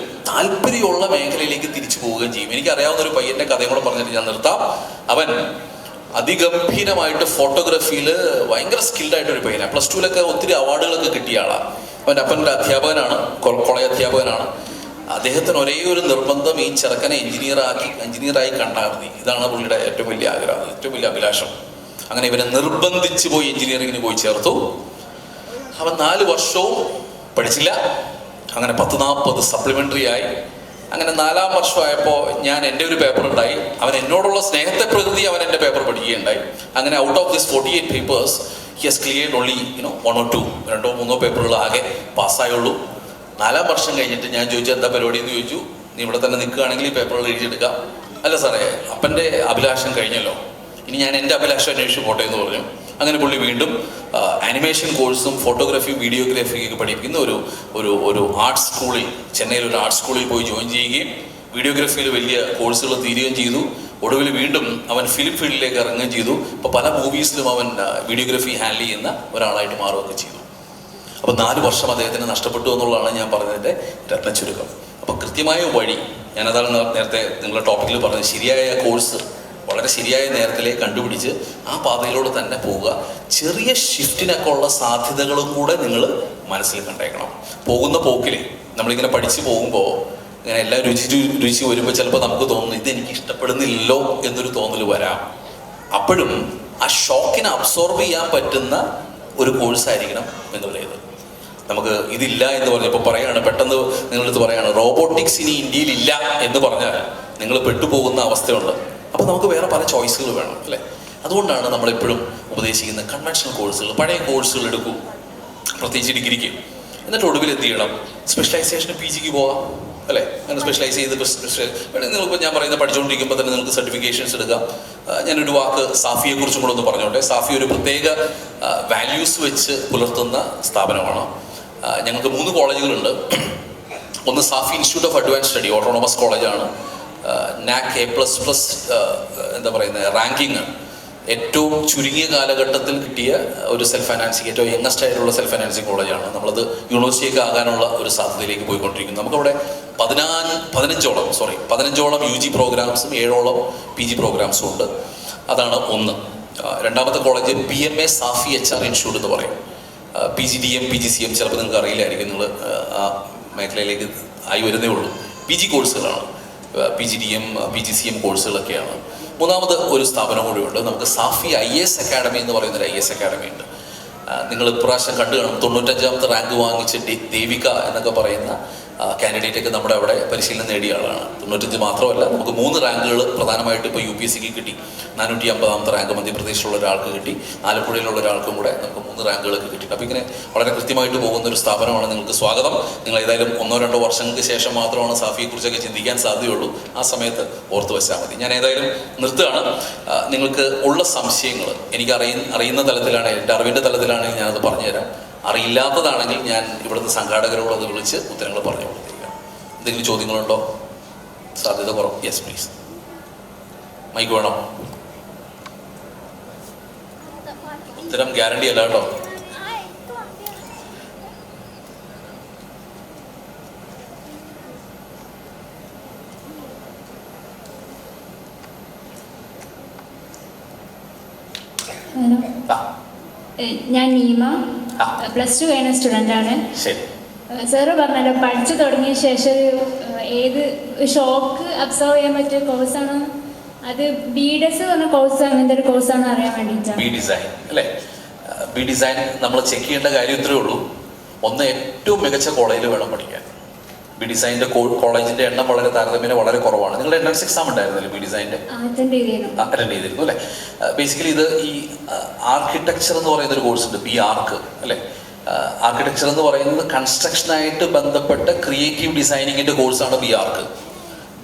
താല്പര്യമുള്ള മേഖലയിലേക്ക് തിരിച്ചു പോവുകയും ചെയ്യും. എനിക്കറിയാവുന്ന ഒരു പയ്യന്റെ കഥയും കൂടെ പറഞ്ഞിട്ട് ഞാൻ നിർത്താം. അവൻ അതിഗംഭീരമായിട്ട് ഫോട്ടോഗ്രാഫിയിൽ ഭയങ്കര സ്കിൽഡായിട്ടൊരു പയ്യനാണ്. +2 ഒത്തിരി അവാർഡുകളൊക്കെ കിട്ടിയ ആളാണ്. അവൻ്റെ അപ്പൻ്റെ അധ്യാപകനാണ്, കോളേജ് അധ്യാപകനാണ്. അദ്ദേഹത്തിന് ഒരേ ഒരു നിർബന്ധം, ഈ ചെറുക്കനെ എഞ്ചിനീയറായി കണ്ടാൽ മതി. ഇതാണ് പുള്ളിയുടെ ഏറ്റവും വലിയ ആഗ്രഹം, ഏറ്റവും വലിയ അഭിലാഷം. അങ്ങനെ ഇവനെ നിർബന്ധിച്ച് പോയി എഞ്ചിനീയറിങ്ങിന് പോയി ചേർത്തു. അവൻ 4 വർഷവും പഠിച്ചില്ല. അങ്ങനെ 10-40 സപ്ലിമെൻ്ററി ആയി. അങ്ങനെ 4ാം വർഷമായപ്പോൾ എൻ്റെ ഒരു പേപ്പർ ഉണ്ടായി. അവൻ എന്നോടുള്ള സ്നേഹത്തെ പ്രകൃതി അവൻ എൻ്റെ പേപ്പർ പഠിക്കുകയുണ്ടായി. അങ്ങനെ out of this 48 papers he has cleared only 1 or 2, 2 or 3 പേപ്പറുകൾ ആകെ പാസ്സായുള്ളൂ. 4ാം വർഷം കഴിഞ്ഞിട്ട് ഞാൻ ചോദിച്ചു, എന്താ പരിപാടി എന്ന് ചോദിച്ചു. നീ ഇവിടെ തന്നെ നിൽക്കുകയാണെങ്കിൽ ഈ പേപ്പറുകൾ എഴുതിയെടുക്കാം. അല്ല സാറേ, അപ്പൻ്റെ അഭിലാഷം കഴിഞ്ഞല്ലോ, ഇനി ഞാൻ എൻ്റെ അഭിലാഷം അന്വേഷിച്ച് പോട്ടെ എന്ന് പറഞ്ഞു. അങ്ങനെ പുള്ളി വീണ്ടും ആനിമേഷൻ കോഴ്സും ഫോട്ടോഗ്രാഫി വീഡിയോഗ്രാഫിയൊക്കെ പഠിപ്പിക്കുന്ന ഒരു ആർട്ട് സ്കൂളിൽ, ചെന്നൈയിൽ ഒരു ആർട്ട് സ്കൂളിൽ പോയി ജോയിൻ ചെയ്യുകയും വീഡിയോഗ്രാഫിയിൽ വലിയ കോഴ്സുകൾ തീരുകയും ചെയ്തു. ഒടുവിൽ വീണ്ടും അവൻ ഫിലിം ഫീൽഡിലേക്ക് ഇറങ്ങുകയും ചെയ്തു. ഇപ്പോൾ പല മൂവീസിലും അവൻ വീഡിയോഗ്രാഫി ഹാൻഡിൽ ചെയ്യുന്ന ഒരാളായിട്ട് മാറുകയൊക്കെ ചെയ്തു. അപ്പോൾ 4 വർഷം അദ്ദേഹത്തിന് നഷ്ടപ്പെട്ടു എന്നുള്ളതാണ് ഞാൻ പറഞ്ഞതിൻ്റെ രത്നച്ചുരുക്കം. അപ്പോൾ കൃത്യമായ വഴി, ഞാനതാണ് നേരത്തെ നിങ്ങളുടെ ടോപ്പിക്കിൽ പറഞ്ഞത്, ശരിയായ കോഴ്സ് വളരെ ശരിയായ നേരത്തിലേ കണ്ടുപിടിച്ച് ആ പാതയിലൂടെ തന്നെ പോവുക. ചെറിയ ഷിഫ്റ്റിനൊക്കെ ഉള്ള സാധ്യതകളും കൂടെ നിങ്ങൾ മനസ്സിൽ കണ്ടേക്കണം. പോകുന്ന പോക്കിൽ നമ്മളിങ്ങനെ പഠിച്ചു പോകുമ്പോൾ ഇങ്ങനെ എല്ലാ രുചി വരുമ്പോൾ ചിലപ്പോൾ നമുക്ക് തോന്നുന്നു ഇതെനിക്ക് ഇഷ്ടപ്പെടുന്നില്ലല്ലോ എന്നൊരു തോന്നൽ വരാം. അപ്പോഴും ആ ഷോക്കിനെ അബ്സോർബ് ചെയ്യാൻ പറ്റുന്ന ഒരു കോഴ്സായിരിക്കണം എന്നുള്ളത്. നമുക്ക് ഇതില്ല എന്ന് പറഞ്ഞപ്പോൾ പറയാണ്, പെട്ടെന്ന് നിങ്ങളടുത്ത് പറയാണ് റോബോട്ടിക്സ് ഇനി ഇന്ത്യയിൽ ഇല്ല എന്ന് പറഞ്ഞാൽ നിങ്ങൾ പെട്ടുപോകുന്ന അവസ്ഥയുണ്ട്. അപ്പോൾ നമുക്ക് വേറെ പല ചോയ്സുകൾ വേണം, അല്ലേ? അതുകൊണ്ടാണ് നമ്മളെപ്പോഴും ഉപദേശിക്കുന്ന കൺവെൻഷണൽ കോഴ്സുകൾ, പഴയ കോഴ്സുകൾ എടുക്കൂ, പ്രത്യേകിച്ച് ഡിഗ്രിക്ക്. എന്നിട്ട് ഒടുവിൽ എന്ത് ചെയ്യണം? സ്പെഷ്യലൈസേഷന് PGക്ക് പോകാം, അല്ലേ? അങ്ങനെ സ്പെഷ്യലൈസ് ചെയ്ത് നിങ്ങളിപ്പോൾ ഞാൻ പറയുന്നത് പഠിച്ചുകൊണ്ടിരിക്കുമ്പോൾ തന്നെ നിങ്ങൾക്ക് സർട്ടിഫിക്കേഷൻസ് എടുക്കാം. ഞാനൊരു വാക്ക് സാഫിയെക്കുറിച്ചും കൂടെ ഒന്ന് പറഞ്ഞോട്ടെ. സാഫി ഒരു പ്രത്യേക വാല്യൂസ് വെച്ച് പുലർത്തുന്ന സ്ഥാപനമാണ്. ഞങ്ങൾക്ക് 3 കോളേജുകളുണ്ട്. ഒന്ന് Safi institute of advance study, autonomous കോളേജാണ്. NAC A++ എന്താ പറയുന്നത് റാങ്കിങ് ഏറ്റവും ചുരുങ്ങിയ കാലഘട്ടത്തിൽ കിട്ടിയ ഒരു സെൽഫ് ഫൈനാൻസിങ്, ഏറ്റവും യങ്ങസ്റ്റ് ആയിട്ടുള്ള സെൽഫ് ഫൈനാൻസിങ് കോളേജാണ്. നമ്മളത് യൂണിവേഴ്സിറ്റിയൊക്കെ ആകാനുള്ള ഒരു സാധ്യതയിലേക്ക് പോയിക്കൊണ്ടിരിക്കുന്നു. നമുക്കവിടെ 15ഓളം UG പ്രോഗ്രാംസും 7ഓളം PG പ്രോഗ്രാംസും ഉണ്ട്. അതാണ് ഒന്ന്. രണ്ടാമത്തെ college PMA Safi HR institute എന്ന് പറയും. PGDM PGCM ചിലപ്പോൾ നിങ്ങൾക്ക് അറിയില്ലായിരിക്കും, നിങ്ങൾ ആ മേഖലയിലേക്ക് ആയി വരുന്നേ ഉള്ളൂ. PG കോഴ്സുകളാണ്, PGDM PGCM കോഴ്സുകളൊക്കെയാണ്. മൂന്നാമത് ഒരു സ്ഥാപനം കൂടിയുണ്ട്, നമുക്ക് സാഫി IAS അക്കാഡമി എന്ന് പറയുന്നൊരു IAS അക്കാഡമി ഉണ്ട്. നിങ്ങൾ ഇപ്രാവശ്യം കണ്ടു കാണും, 95ാമത്തെ റാങ്ക് വാങ്ങിച്ച് ദേവിക എന്നൊക്കെ പറയുന്ന കാൻഡിഡേറ്റൊക്കെ നമ്മുടെ അവിടെ പരിശീലനം നേടിയ ആളാണ്. 95 മാത്രമല്ല, നമുക്ക് 3 റാങ്കുകൾ പ്രധാനമായിട്ട് ഇപ്പോൾ UPSCക്ക് കിട്ടി. 450ാമത്തെ റാങ്ക് മധ്യപ്രദേശിലുള്ള ഒരാൾക്ക് കിട്ടി, ആലപ്പുഴയിലുള്ള ഒരാൾക്കും കൂടെ നമുക്ക് 3 റാങ്കുകളൊക്കെ കിട്ടി. അപ്പോൾ ഇങ്ങനെ വളരെ കൃത്യമായിട്ട് പോകുന്ന ഒരു സ്ഥാപനമാണ്. നിങ്ങൾക്ക് സ്വാഗതം. നിങ്ങൾ ഏതായാലും 1-2 വർഷങ്ങൾക്ക് ശേഷം മാത്രമാണ് സാഫിയെക്കുറിച്ചൊക്കെ ചിന്തിക്കാൻ സാധ്യതയുള്ളൂ. ആ സമയത്ത് ഓർത്ത് വെച്ചാൽ മതി. ഞാൻ ഏതായാലും നിർത്തുകയാണ്. നിങ്ങൾക്ക് ഉള്ള സംശയങ്ങൾ എനിക്ക് അറിയുന്ന തലത്തിലാണ്, എൻ്റെ അറിവിൻ്റെ തലത്തിലാണെങ്കിൽ ഞാനത് പറഞ്ഞുതരാം. അറിയില്ലാത്തതാണെങ്കിൽ ഞാൻ ഇവിടുത്തെ സംഘാടകരോട് അത് വിളിച്ച് ഉത്തരങ്ങൾ പറഞ്ഞു കൊടുത്തിരിക്കാം. എന്തെങ്കിലും ചോദ്യങ്ങളുണ്ടോ? സാധ്യത കുറവ്. Yes please. മൈക്ക് വേണം. ഉത്തരം ഗ്യാരണ്ടി അല്ല കേട്ടോ. ഞാൻ നീമ, +2 കഴിഞ്ഞ സ്റ്റുഡൻ്റ് ആണ്. സാറ് പറഞ്ഞല്ലോ പഠിച്ചു തുടങ്ങിയ ശേഷം ഏത് ഷോക്ക് അബ്സർവ് ചെയ്യാൻ പറ്റിയ കോഴ്സാണ് അത്? BDS പറഞ്ഞ കോഴ്സ് അങ്ങനത്തെ ഒരു കോഴ്സാണ് അറിയാൻ വേണ്ടിയിട്ടാണ്. ബി ഡിസൈൻ അല്ലേ? ബി ഡിസൈൻ നമ്മൾ ചെക്ക് ചെയ്യേണ്ട കാര്യം ഇത്രയേ ഉള്ളൂ. ഒന്ന്, ഏറ്റവും മികച്ച കോളേജിൽ വേണം പഠിക്കാൻ. ബി ഡിസൈനിന്റെ കോളേജിന്റെ എണ്ണം വളരെ താരതമ്യേന വളരെ കുറവാണ്. നിങ്ങളുടെ എൻട്രൻസ് എക്സാം ഉണ്ടായിരുന്നല്ലേ ബി ഡിസൈനിന്റെ? അറ്റൻഡ് ചെയ്തിരുന്നു അല്ലേ? ബേസിക്കലി ഇത് ഈ ആർക്കിടെക്ചർ എന്ന് പറയുന്ന ഒരു കോഴ്സ് ഉണ്ട്, BArch അല്ലേ? ആർക്കിടെക്ചർ എന്ന് പറയുന്നത് കൺസ്ട്രക്ഷനായിട്ട് ബന്ധപ്പെട്ട ക്രിയേറ്റീവ് ഡിസൈനിങ്ങിന്റെ കോഴ്സാണ് BArch.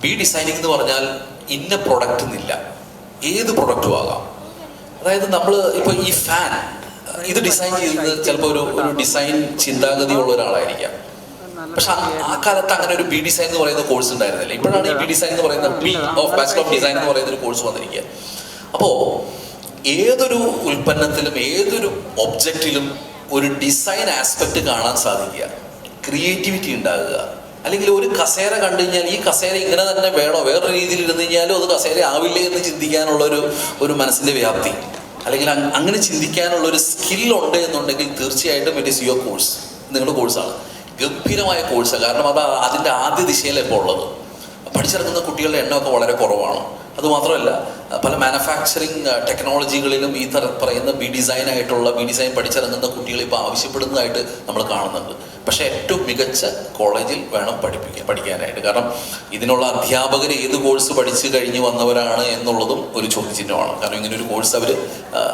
ബി ഡിസൈനിങ് എന്ന് പറഞ്ഞാൽ ഇന്ന പ്രൊഡക്റ്റ് എന്നില്ല, ഏത് പ്രൊഡക്റ്റും ആകാം. അതായത് നമ്മൾ ഇപ്പോൾ ഈ ഫാൻ ഇത് ഡിസൈൻ ചെയ്തത് ചിലപ്പോൾ ഒരു ഡിസൈൻ ചിന്താഗതിയുള്ള ഒരാളായിരിക്കാം. പക്ഷെ ആ കാലത്ത് അങ്ങനെ ഒരു ബി ഡിസൈൻ എന്ന് പറയുന്ന കോഴ്സ് ഉണ്ടായിരുന്നില്ല. ഇപ്പോഴാണ് ഈ ബി ഡിസൈൻ എന്ന് പറയുന്ന ബാച്ചലർ ഓഫ് ഡിസൈൻ എന്ന് പറയുന്ന ഒരു കോഴ്സ് വന്നിരിക്കുക. അപ്പോൾ ഏതൊരു ഉൽപ്പന്നത്തിലും ഏതൊരു ഒബ്ജക്റ്റിലും ഒരു ഡിസൈൻ ആസ്പെക്ട് കാണാൻ സാധിക്കുക, ക്രിയേറ്റിവിറ്റി ഉണ്ടാകുക. അല്ലെങ്കിൽ ഒരു കസേര കണ്ടു കഴിഞ്ഞാൽ ഈ കസേര ഇങ്ങനെ തന്നെ വേണോ, വേറൊരു രീതിയിൽ ഇരുന്ന് കഴിഞ്ഞാലും അത് കസേര ആവില്ലേ എന്ന് ചിന്തിക്കാനുള്ള ഒരു മനസ്സിന്റെ വ്യാപ്തി, അല്ലെങ്കിൽ അങ്ങനെ ചിന്തിക്കാനുള്ള ഒരു സ്കില്ലുണ്ട് എന്നുണ്ടെങ്കിൽ തീർച്ചയായിട്ടും ഇറ്റ് ഈസ് യുവർ കോഴ്സ്, നിങ്ങളുടെ കോഴ്സാണ്. ഗംഭീരമായ കോഴ്സാണ്. കാരണം അതിൻ്റെ ആദ്യ ദിശയിലാണ് ഇപ്പോൾ ഉള്ളത്. പഠിച്ചിറങ്ങുന്ന കുട്ടികളുടെ എണ്ണമൊക്കെ വളരെ കുറവാണ്. അതുമാത്രമല്ല, പല മാനുഫാക്ചറിങ് ടെക്നോളജികളിലും ഈ പറയുന്ന ബി ഡിസൈൻ പഠിച്ചിറങ്ങുന്ന കുട്ടികൾ ഇപ്പോൾ ആവശ്യപ്പെടുന്നതായിട്ട് നമ്മൾ കാണുന്നുണ്ട്. പക്ഷേ ഏറ്റവും മികച്ച കോളേജിൽ വേണം പഠിക്കാനായിട്ട്. കാരണം ഇതിനുള്ള അധ്യാപകർ ഏത് കോഴ്സ് പഠിച്ചു കഴിഞ്ഞ് വന്നവരാണ് എന്നുള്ളതും ഒരു ചോദ്യചിഹ്നമാണ്. കാരണം ഇങ്ങനെ ഒരു കോഴ്സ്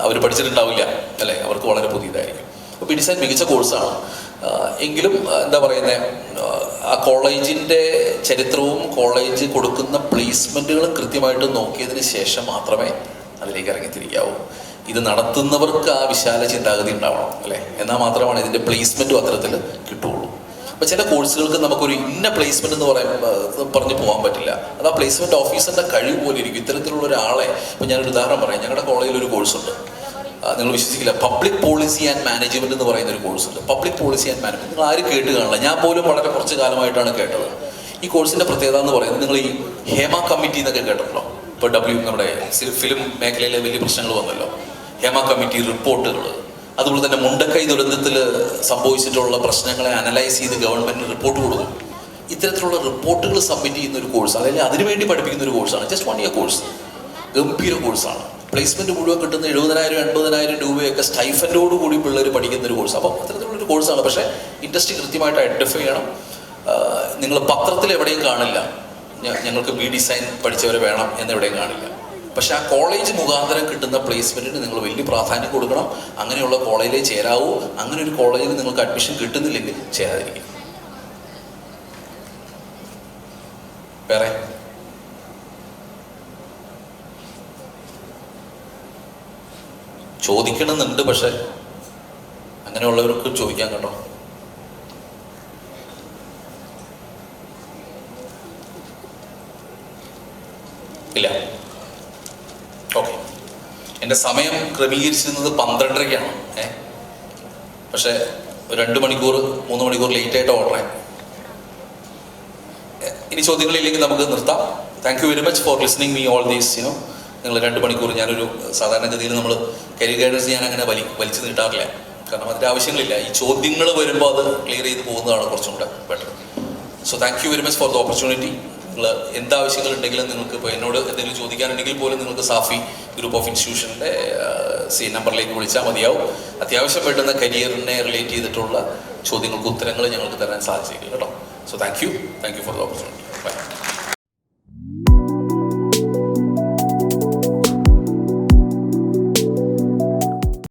അവർ പഠിച്ചിട്ടുണ്ടാവില്ല അല്ലേ? അവർക്ക് വളരെ പുതിയതായിരിക്കും. അപ്പോൾ ബി ഡിസൈൻ മികച്ച കോഴ്സാണ്. എങ്കിലും എന്താ പറയുന്നത്, ആ കോളേജിൻ്റെ ചരിത്രവും കോളേജ് കൊടുക്കുന്ന പ്ലേസ്മെൻറ്റുകളും കൃത്യമായിട്ട് നോക്കിയതിന് ശേഷം മാത്രമേ അതിലേക്ക് ഇറങ്ങിത്തിരിക്കാവൂ. ഇത് നടത്തുന്നവർക്ക് ആ വിശാല ചിന്താഗതി ഉണ്ടാവണം അല്ലേ? എന്നാൽ മാത്രമാണ് ഇതിൻ്റെ പ്ലേസ്മെൻറ്റും അത്തരത്തിൽ കിട്ടുള്ളൂ. അപ്പോൾ ചില കോഴ്സുകൾക്ക് നമുക്കൊരു ഇന്ന പ്ലേസ്മെൻറ്റ് എന്ന് പറഞ്ഞ് പോകാൻ പറ്റില്ല. അത് ആ പ്ലേസ്മെൻറ്റ് ഓഫീസറിൻ്റെ കഴിവ് പോലെ ഇരിക്കും. ഇത്തരത്തിലുള്ള ഒരാളെ, ഇപ്പോൾ ഞാനൊരു ഉദാഹരണം പറയാം. ഞങ്ങളുടെ കോളേജിൽ ഒരു കോഴ്സുണ്ട്, നിങ്ങൾ വിശ്വസിക്കില്ല, പബ്ലിക് പോളിസി ആൻഡ് മാനേജ്മെന്റ് എന്ന് പറയുന്ന ഒരു കോഴ്സുണ്ട്. പബ്ലിക് പോളിസി ആൻഡ് മാനേജ്മെന്റ് നിങ്ങൾ ആരും കേട്ട് കാണില്ല. ഞാൻ പോലും വളരെ കുറച്ച് കാലമായിട്ടാണ് കേട്ടത്. ഈ കോഴ്സിന്റെ പ്രത്യേകത എന്ന് പറയുന്നത്, നിങ്ങൾ ഈ ഹേമ കമ്മിറ്റി എന്നൊക്കെ കേട്ടിട്ടുണ്ടോ? ഇപ്പോൾ നമ്മുടെ ഫിലിം മേഖലയിലെ വലിയ പ്രശ്നങ്ങൾ വന്നല്ലോ, ഹേമ കമ്മിറ്റി റിപ്പോർട്ടുകൾ, അതുപോലെ തന്നെ മുണ്ടക്കൈ ദുരന്തത്തിൽ സംഭവിച്ചിട്ടുള്ള പ്രശ്നങ്ങളെ അനലൈസ് ചെയ്ത് ഗവൺമെന്റിന് റിപ്പോർട്ട് കൊടുക്കും. ഇത്തരത്തിലുള്ള റിപ്പോർട്ടുകൾ സബ്മിറ്റ് ചെയ്യുന്ന ഒരു കോഴ്സ്, അല്ലെങ്കിൽ അതിനുവേണ്ടി പഠിപ്പിക്കുന്ന ഒരു കോഴ്സാണ്. ജസ്റ്റ് 1 ഇയർ കോഴ്സ്, ഗംഭീര കോഴ്സാണ്. പ്ലേസ്മെന്റ് മുഴുവൻ കിട്ടുന്ന 70,000-80,000 രൂപയൊക്കെ സ്റ്റൈഫൻഡോട് കൂടി പിള്ളേർ പഠിക്കുന്ന ഒരു കോഴ്സ്. അപ്പോൾ അത്തരത്തിലുള്ളൊരു കോഴ്സാണ്. പക്ഷേ ഇൻഡസ്ട്രി കൃത്യമായിട്ട് ഐഡൻറ്റിഫൈ ചെയ്യണം. നിങ്ങൾ പത്രത്തിൽ എവിടെയും കാണില്ല ഞങ്ങൾക്ക് ബി ഡിസൈൻ പഠിച്ചവരെ വേണം എന്നെവിടെയും കാണില്ല. പക്ഷെ ആ കോളേജ് മുഖാന്തരം കിട്ടുന്ന പ്ലേസ്മെന്റിന് നിങ്ങൾ വലിയ പ്രാധാന്യം കൊടുക്കണം. അങ്ങനെയുള്ള കോളേജിലേ ചേരാവൂ. അങ്ങനെ ഒരു കോളേജിൽ നിങ്ങൾക്ക് അഡ്മിഷൻ കിട്ടുന്നില്ലെങ്കിൽ ചേരാതിരിക്കും. വേറെ ചോദിക്കണമെന്നുണ്ട്, പക്ഷെ അങ്ങനെയുള്ളവർക്ക് ചോദിക്കാൻ കേട്ടോ. ഇല്ല, ഓക്കെ. എൻ്റെ സമയം ക്രമീകരിച്ചിരുന്നത് 12:30-ക്കാണ്. പക്ഷെ 2 മണിക്കൂർ 3 മണിക്കൂർ ലേറ്റായിട്ട് ഓർഡറേ. ഇനി ചോദ്യങ്ങളില്ലെങ്കിൽ നമുക്ക് നിർത്താം. Thank you very much for listening me all these. നിങ്ങൾ 2 മണിക്കൂർ, ഞാനൊരു സാധാരണഗതിയിൽ നമ്മൾ കരിയർ ഗൈഡൻസ് ഞാൻ അങ്ങനെ വലിച്ചു നീട്ടാറില്ല. കാരണം അതിൻ്റെ ആവശ്യങ്ങളില്ല. ഈ ചോദ്യങ്ങൾ വരുമ്പോൾ അത് ക്ലിയർ ചെയ്ത് പോകുന്നതാണ് കുറച്ചും കൂടെ better. So thank you very much for the opportunity. നിങ്ങൾ എന്താവശ്യങ്ങളുണ്ടെങ്കിലും നിങ്ങൾക്ക് ഇപ്പോൾ എന്നോട് എന്തെങ്കിലും ചോദിക്കാനുണ്ടെങ്കിൽ പോലും നിങ്ങൾക്ക് സാഫി ഗ്രൂപ്പ് ഓഫ് ഇൻസ്റ്റിറ്റ്യൂഷൻ്റെ നമ്പറിലേക്ക് വിളിച്ചാൽ മതിയാവും. അത്യാവശ്യം വേണ്ടുന്ന കരിയറിനെ റിലേറ്റ് ചെയ്തിട്ടുള്ള ചോദ്യങ്ങൾക്ക് ഉത്തരങ്ങൾ ഞങ്ങൾക്ക് തരാൻ സാധിച്ചേക്കും കേട്ടോ. So thank you for the opportunity. By.